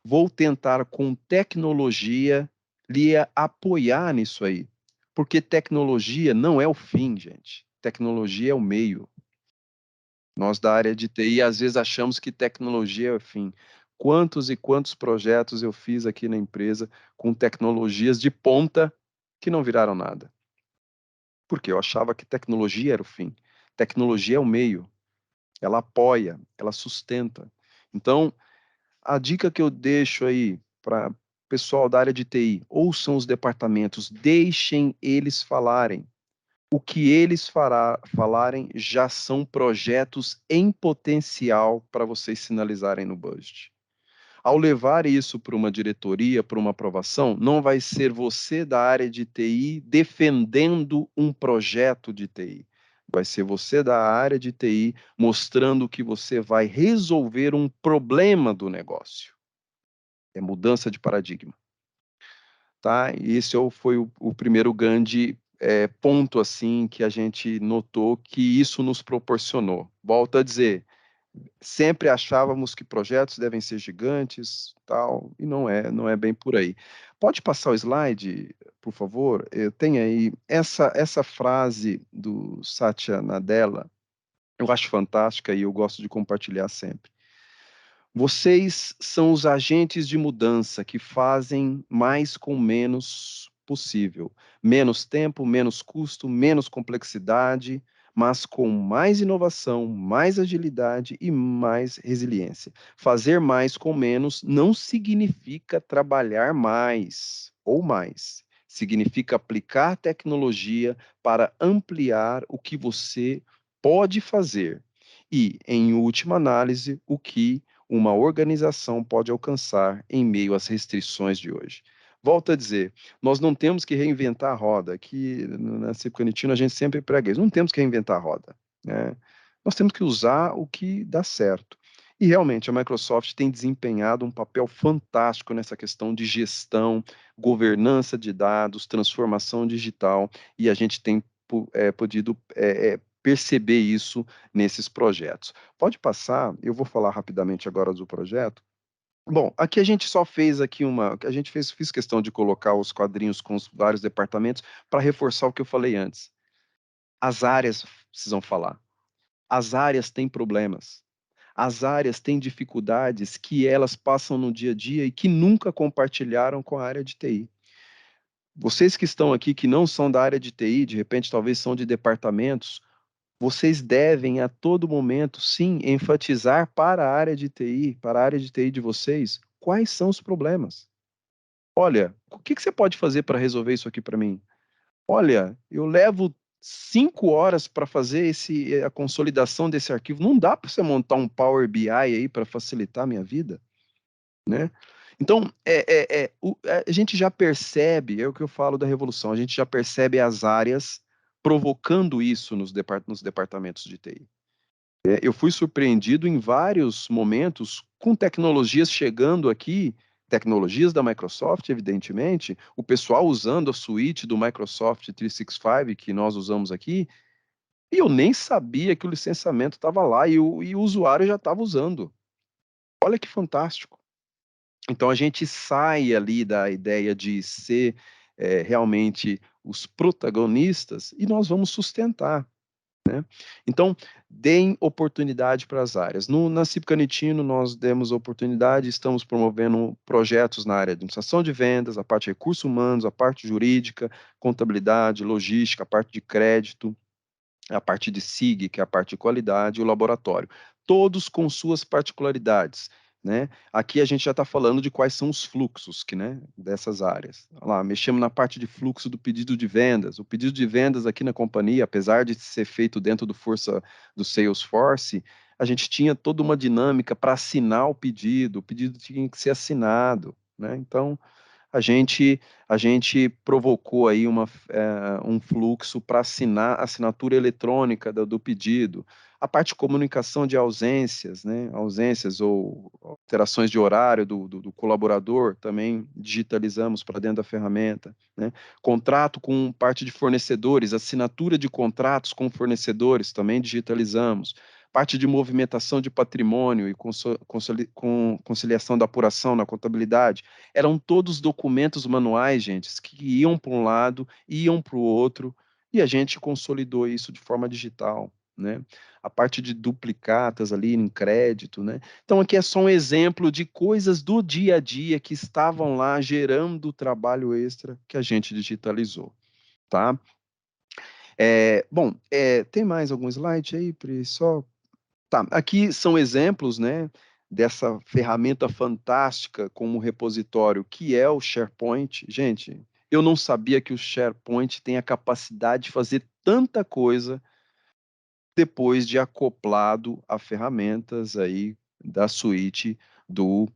vou tentar, com tecnologia, lhe apoiar nisso aí. Porque tecnologia não é o fim, gente. Tecnologia é o meio. Nós da área de TI, às vezes, achamos que tecnologia é o fim. Quantos e quantos projetos eu fiz aqui na empresa com tecnologias de ponta que não viraram nada. Porque eu achava que tecnologia era o fim. Tecnologia é o meio. Ela apoia, ela sustenta. Então, a dica que eu deixo aí para o pessoal da área de TI, ouçam os departamentos, deixem eles falarem. O que eles falarem já são projetos em potencial para vocês sinalizarem no budget. Ao levar isso para uma diretoria, para uma aprovação, não vai ser você da área de TI defendendo um projeto de TI. Vai ser você da área de TI mostrando que você vai resolver um problema do negócio. É mudança de paradigma. Tá? E esse foi o primeiro grande ponto assim que a gente notou que isso nos proporcionou. Volto a dizer, sempre achávamos que projetos devem ser gigantes, tal, e não é bem por aí. Pode passar o slide, por favor? Eu tenho aí essa frase do Satya Nadella, eu acho fantástica e eu gosto de compartilhar sempre. Vocês são os agentes de mudança que fazem mais com menos possível. Menos tempo, menos custo, menos complexidade, mas com mais inovação, mais agilidade e mais resiliência. Fazer mais com menos não significa trabalhar mais ou mais. Significa aplicar tecnologia para ampliar o que você pode fazer. E, em última análise, o que uma organização pode alcançar em meio às restrições de hoje. Volto a dizer, nós não temos que reinventar a roda. Aqui na Cipcanitina a gente sempre prega isso, não temos que reinventar a roda, né? Nós temos que usar o que dá certo. E realmente a Microsoft tem desempenhado um papel fantástico nessa questão de gestão, governança de dados, transformação digital, e a gente tem podido perceber isso nesses projetos. Pode passar, eu vou falar rapidamente agora do projeto. Bom, aqui a gente só fez aqui fiz questão de colocar os quadrinhos com os vários departamentos para reforçar o que eu falei antes. As áreas precisam falar. As áreas têm problemas. As áreas têm dificuldades que elas passam no dia a dia e que nunca compartilharam com a área de TI. Vocês que estão aqui, que não são da área de TI, de repente talvez são de departamentos, vocês devem a todo momento, sim, enfatizar para a área de TI, para a área de TI de vocês, quais são os problemas. Olha, o que você pode fazer para resolver isso aqui para mim? Olha, eu levo 5 horas para fazer a consolidação desse arquivo. Não dá para você montar um Power BI aí para facilitar a minha vida, né? Então, a gente já percebe, é o que eu falo da revolução, a gente já percebe as áreas provocando isso nos departamentos de TI. Eu fui surpreendido em vários momentos com tecnologias chegando aqui, tecnologias da Microsoft, evidentemente, o pessoal usando a suíte do Microsoft 365 que nós usamos aqui, e eu nem sabia que o licenciamento estava lá e o usuário já estava usando. Olha que fantástico. Então a gente sai ali da ideia de ser realmente os protagonistas e nós vamos sustentar. Né? Então, deem oportunidade para as áreas. Na Cipcanitino, nós demos oportunidade, estamos promovendo projetos na área de administração de vendas, a parte de recursos humanos, a parte jurídica, contabilidade, logística, a parte de crédito, a parte de SIG, que é a parte de qualidade, e o laboratório. Todos com suas particularidades. Né? Aqui a gente já está falando de quais são os fluxos dessas áreas. Lá, mexemos na parte de fluxo do pedido de vendas. O pedido de vendas aqui na companhia, apesar de ser feito dentro do Salesforce, a gente tinha toda uma dinâmica para assinar o pedido tinha que ser assinado. Né? Então, a gente provocou aí um fluxo para assinatura eletrônica do pedido. A parte de comunicação de ausências, né? Ausências ou alterações de horário do colaborador, também digitalizamos para dentro da ferramenta. Né? Contrato com parte de fornecedores, assinatura de contratos com fornecedores, também digitalizamos. Parte de movimentação de patrimônio e conciliação da apuração na contabilidade, eram todos documentos manuais, gente, que iam para um lado, iam para o outro, e a gente consolidou isso de forma digital, né? A parte de duplicatas ali em crédito, né? Então aqui é só um exemplo de coisas do dia a dia que estavam lá gerando trabalho extra que a gente digitalizou, tá? Bom, tem mais algum slide aí, Pri? Só... Tá, aqui são exemplos, né, dessa ferramenta fantástica como repositório, que é o SharePoint. Gente, eu não sabia que o SharePoint tem a capacidade de fazer tanta coisa depois de acoplado a ferramentas aí da suíte do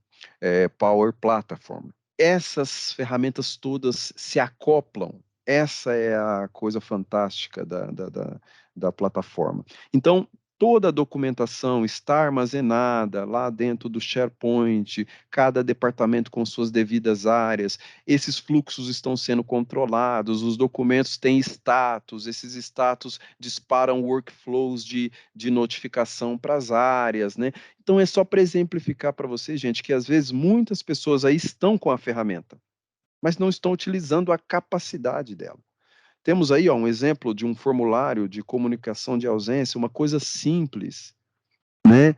Power Platform. Essas ferramentas todas se acoplam Essa é a coisa fantástica da plataforma. Então, toda a documentação está armazenada lá dentro do SharePoint, cada departamento com suas devidas áreas, esses fluxos estão sendo controlados, os documentos têm status, esses status disparam workflows de notificação para as áreas, né? Então, é só para exemplificar para vocês, gente, que às vezes muitas pessoas aí estão com a ferramenta, mas não estão utilizando a capacidade dela. Temos aí, ó, um exemplo de um formulário de comunicação de ausência, uma coisa simples, né?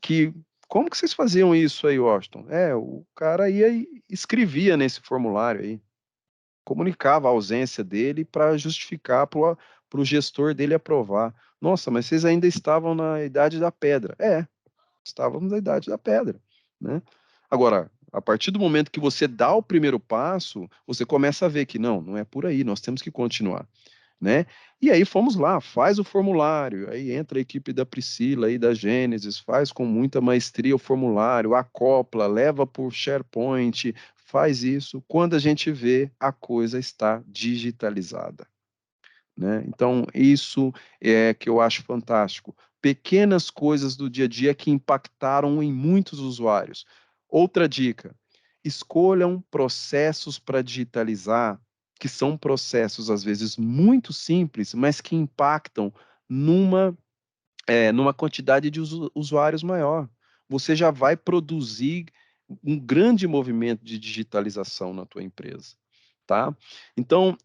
Que como que vocês faziam isso aí, Washington? O cara ia e escrevia nesse formulário aí, comunicava a ausência dele para justificar para o gestor dele aprovar. Nossa, mas vocês ainda estavam na idade da pedra. Estávamos na idade da pedra, né? Agora, a partir do momento que você dá o primeiro passo, você começa a ver que não é por aí, nós temos que continuar, né? E aí fomos lá, faz o formulário, aí entra a equipe da Priscila e da Gênesis, faz com muita maestria o formulário, acopla, leva por SharePoint, faz isso. Quando a gente vê, a coisa está digitalizada, né? Então, isso é que eu acho fantástico. Pequenas coisas do dia a dia que impactaram em muitos usuários. Outra dica: escolham processos para digitalizar, que são processos, às vezes, muito simples, mas que impactam numa, numa quantidade de usuários maior. Você já vai produzir um grande movimento de digitalização na tua empresa. Tá? Então,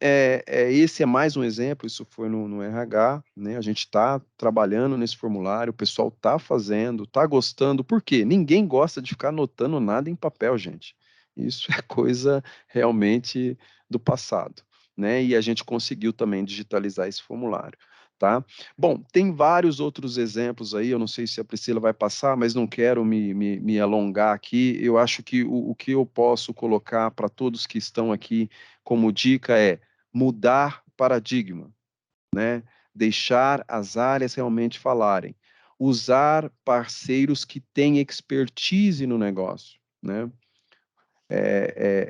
esse é mais um exemplo, isso foi no RH, né? A gente está trabalhando nesse formulário, o pessoal está fazendo, está gostando, por quê? Ninguém gosta de ficar anotando nada em papel, gente. Isso é coisa realmente do passado, né? E a gente conseguiu também digitalizar esse formulário. Tá? Bom, tem vários outros exemplos aí, eu não sei se a Priscila vai passar, mas não quero me alongar aqui. Eu acho que o que eu posso colocar para todos que estão aqui como dica é mudar paradigma, né? Deixar as áreas realmente falarem. Usar parceiros que têm expertise no negócio, né?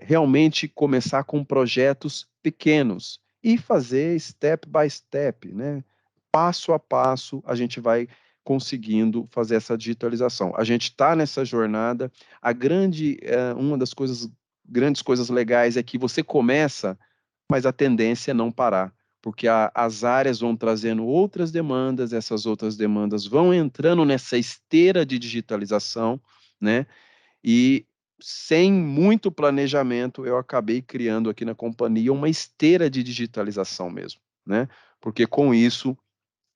Realmente começar com projetos pequenos e fazer step by step, né? Passo a passo, a gente vai conseguindo fazer essa digitalização. A gente está nessa jornada. Uma das grandes coisas legais é que você começa, mas a tendência é não parar, porque as áreas vão trazendo outras demandas, essas outras demandas vão entrando nessa esteira de digitalização, né? E sem muito planejamento, eu acabei criando aqui na companhia uma esteira de digitalização mesmo, né? Porque com isso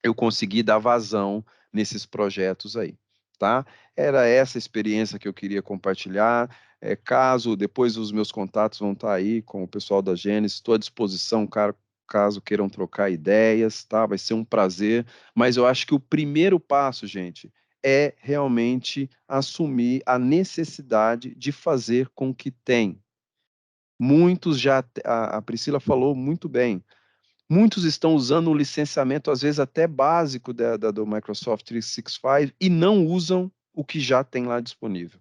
eu consegui dar vazão nesses projetos aí, tá? Era essa experiência que eu queria compartilhar. Caso depois os meus contatos vão estar aí com o pessoal da Gênesis, estou à disposição, caso queiram trocar ideias, tá? Vai ser um prazer. Mas eu acho que o primeiro passo, gente, é realmente assumir a necessidade de fazer com o que tem. Muitos já, a Priscila falou muito bem, muitos estão usando o licenciamento, às vezes até básico do Microsoft 365 e não usam o que já tem lá disponível.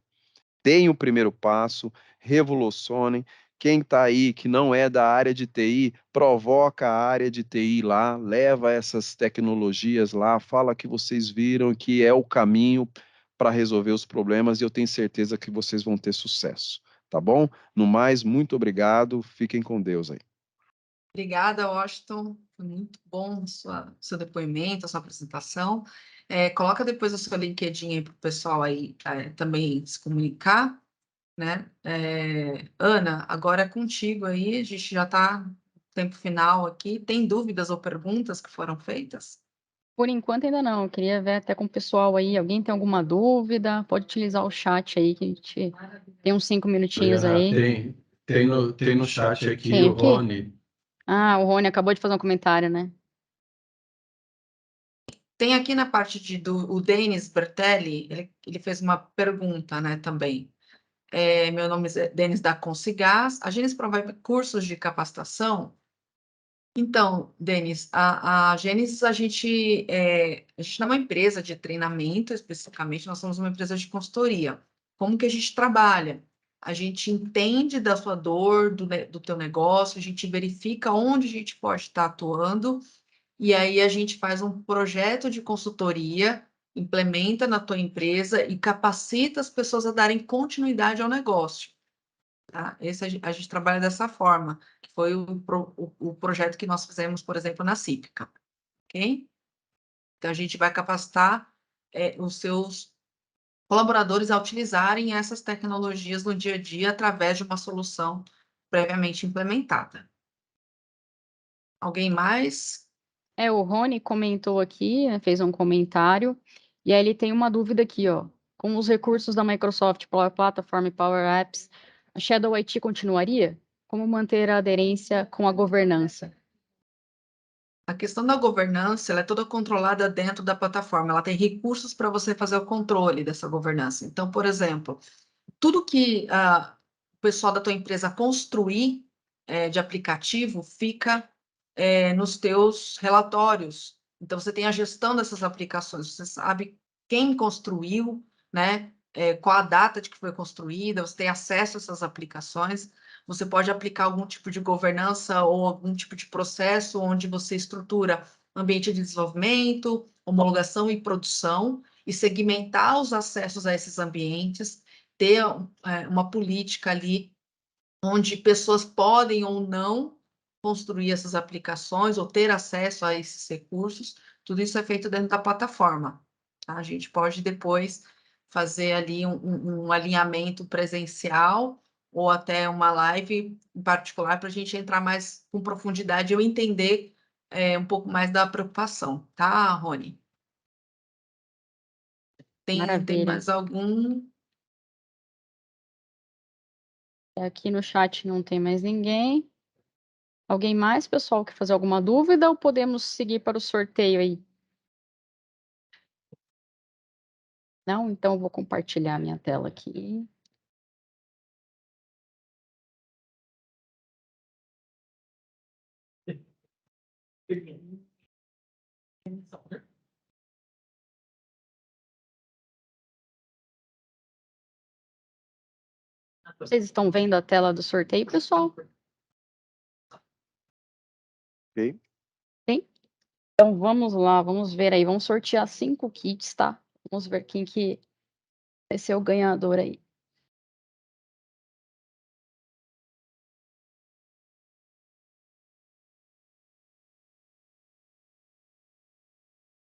Deem o primeiro passo, revolucionem. Quem está aí que não é da área de TI, provoca a área de TI lá, leva essas tecnologias lá, fala que vocês viram que é o caminho para resolver os problemas e eu tenho certeza que vocês vão ter sucesso, tá bom? No mais, muito obrigado, fiquem com Deus aí. Obrigada, Washington. Foi muito bom seu depoimento, a sua apresentação. Coloca depois o seu LinkedIn aí para o pessoal aí também se comunicar, né? Ana, agora é contigo aí, a gente já está no tempo final aqui. Tem dúvidas ou perguntas que foram feitas? Por enquanto ainda não, eu queria ver até com o pessoal aí, alguém tem alguma dúvida? Pode utilizar o chat aí, que a gente tem uns 5 minutinhos aí. Tem no chat aqui Tem o aqui? Rony. O Rony acabou de fazer um comentário, né? Tem aqui na parte o Denis Bertelli, ele fez uma pergunta, né, também. Meu nome é Denis da Consigás. A Gênesis promove cursos de capacitação? Então, Denis, a Gênesis, a gente não é uma empresa de treinamento, especificamente, nós somos uma empresa de consultoria. Como que a gente trabalha? a gente entende da sua dor, do teu negócio, a gente verifica onde a gente pode estar atuando, e aí a gente faz um projeto de consultoria, implementa na tua empresa e capacita as pessoas a darem continuidade ao negócio. Tá? A gente trabalha dessa forma, que foi o projeto que nós fizemos, por exemplo, na Cípica. Ok? Então, a gente vai capacitar os seus colaboradores a utilizarem essas tecnologias no dia a dia através de uma solução previamente implementada. Alguém mais? O Rony comentou aqui, né, fez um comentário, e aí ele tem uma dúvida aqui, ó. Com os recursos da Microsoft Power Platform e Power Apps, a Shadow IT continuaria? Como manter a aderência com a governança? A questão da governança, ela é toda controlada dentro da plataforma. Ela tem recursos para você fazer o controle dessa governança. Então, por exemplo, tudo que o pessoal da tua empresa construir de aplicativo fica nos teus relatórios. Então, você tem a gestão dessas aplicações, você sabe quem construiu, né? Qual a data de que foi construída, você tem acesso a essas aplicações, você pode aplicar algum tipo de governança ou algum tipo de processo onde você estrutura ambiente de desenvolvimento, homologação e produção, e segmentar os acessos a esses ambientes, ter uma política ali onde pessoas podem ou não construir essas aplicações ou ter acesso a esses recursos, tudo isso é feito dentro da plataforma. Tá? A gente pode depois fazer ali um alinhamento presencial ou até uma live em particular para a gente entrar mais com profundidade e eu entender um pouco mais da preocupação, tá, Rony? Tem Maravilha. mais algum? Aqui no chat não tem mais ninguém. Alguém mais, pessoal, quer fazer alguma dúvida ou podemos seguir para o sorteio aí? Não? Então eu vou compartilhar minha tela aqui. Vocês estão vendo a tela do sorteio, pessoal? Ok? Sim? Então vamos lá, vamos ver aí. Vamos sortear 5 kits, tá? Vamos ver quem que vai ser o ganhador aí.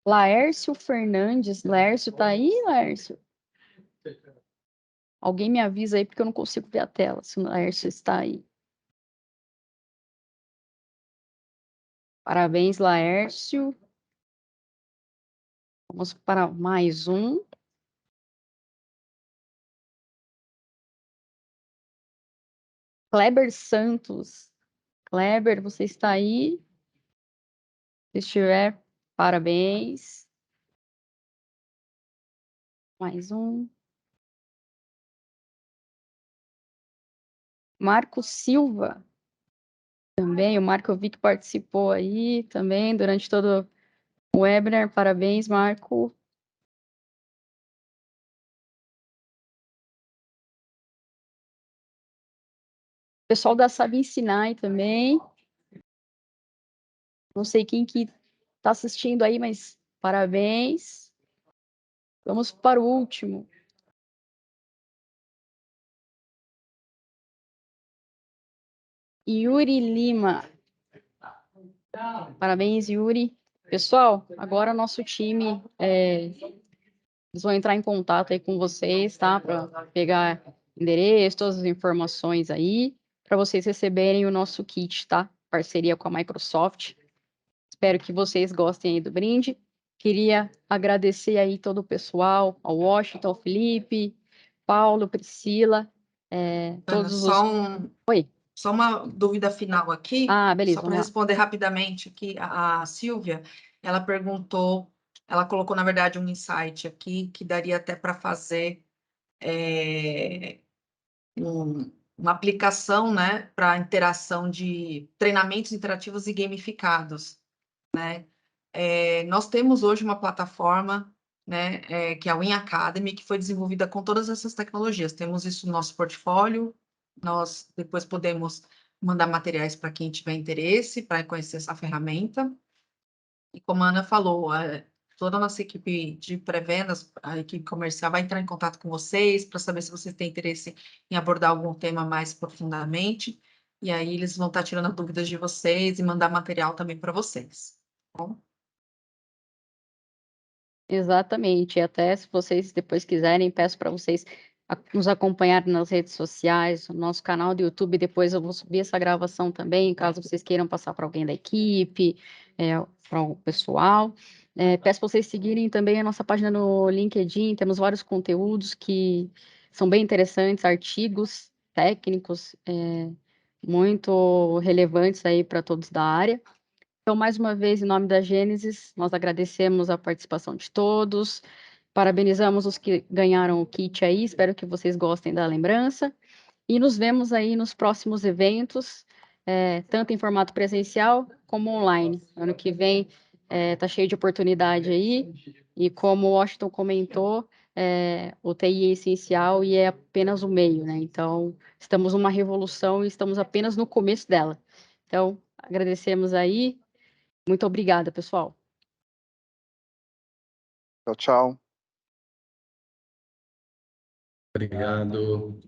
Laércio Fernandes. Laércio tá aí, Laércio? Alguém me avisa aí, porque eu não consigo ver a tela, se o Laércio está aí. Parabéns, Laércio. Vamos para mais um. Kleber Santos. Kleber, você está aí? Se estiver, parabéns. Mais um. Marco Silva. Também, o Marco eu vi que participou aí também durante todo o webinar. Parabéns, Marco. Pessoal da Sabe Ensinar também. Não sei quem que está assistindo aí, mas parabéns. Vamos para o último. Yuri Lima. Parabéns, Yuri. Pessoal, agora nosso time, eles vão entrar em contato aí com vocês, tá? Para pegar endereço, todas as informações aí, para vocês receberem o nosso kit, tá? Parceria com a Microsoft. Espero que vocês gostem aí do brinde. Queria agradecer aí todo o pessoal, ao Washington, ao Felipe, Paulo, Priscila, todos os... Oi. Só uma dúvida final aqui, beleza, só para responder rapidamente aqui, a Silvia, ela perguntou, ela colocou, na verdade, um insight aqui, que daria até para fazer uma aplicação, né, para interação de treinamentos interativos e gamificados, né? Nós temos hoje uma plataforma né, que é a Win Academy, que foi desenvolvida com todas essas tecnologias. Temos isso no nosso portfólio, nós depois podemos mandar materiais para quem tiver interesse, para conhecer essa ferramenta. E como a Ana falou, toda a nossa equipe de pré-vendas, a equipe comercial, vai entrar em contato com vocês para saber se vocês têm interesse em abordar algum tema mais profundamente. E aí eles vão estar tirando dúvidas de vocês e mandar material também para vocês. Tá bom? Exatamente. E até se vocês depois quiserem, peço para vocês nos acompanharem nas redes sociais, no nosso canal do YouTube. Depois eu vou subir essa gravação também, caso vocês queiram passar para alguém da equipe, para o pessoal. Peço para vocês seguirem também a nossa página no LinkedIn. Temos vários conteúdos que são bem interessantes, artigos técnicos, muito relevantes aí para todos da área. Então, mais uma vez, em nome da Gênesis, nós agradecemos a participação de todos, parabenizamos os que ganharam o kit aí, espero que vocês gostem da lembrança, e nos vemos aí nos próximos eventos, tanto em formato presencial como online. Ano que vem está cheio de oportunidade aí, e como o Washington comentou, o TI é essencial e é apenas o meio, né? Então, estamos numa revolução e estamos apenas no começo dela. Então, agradecemos aí. Muito obrigada, pessoal. Tchau, tchau. Obrigado.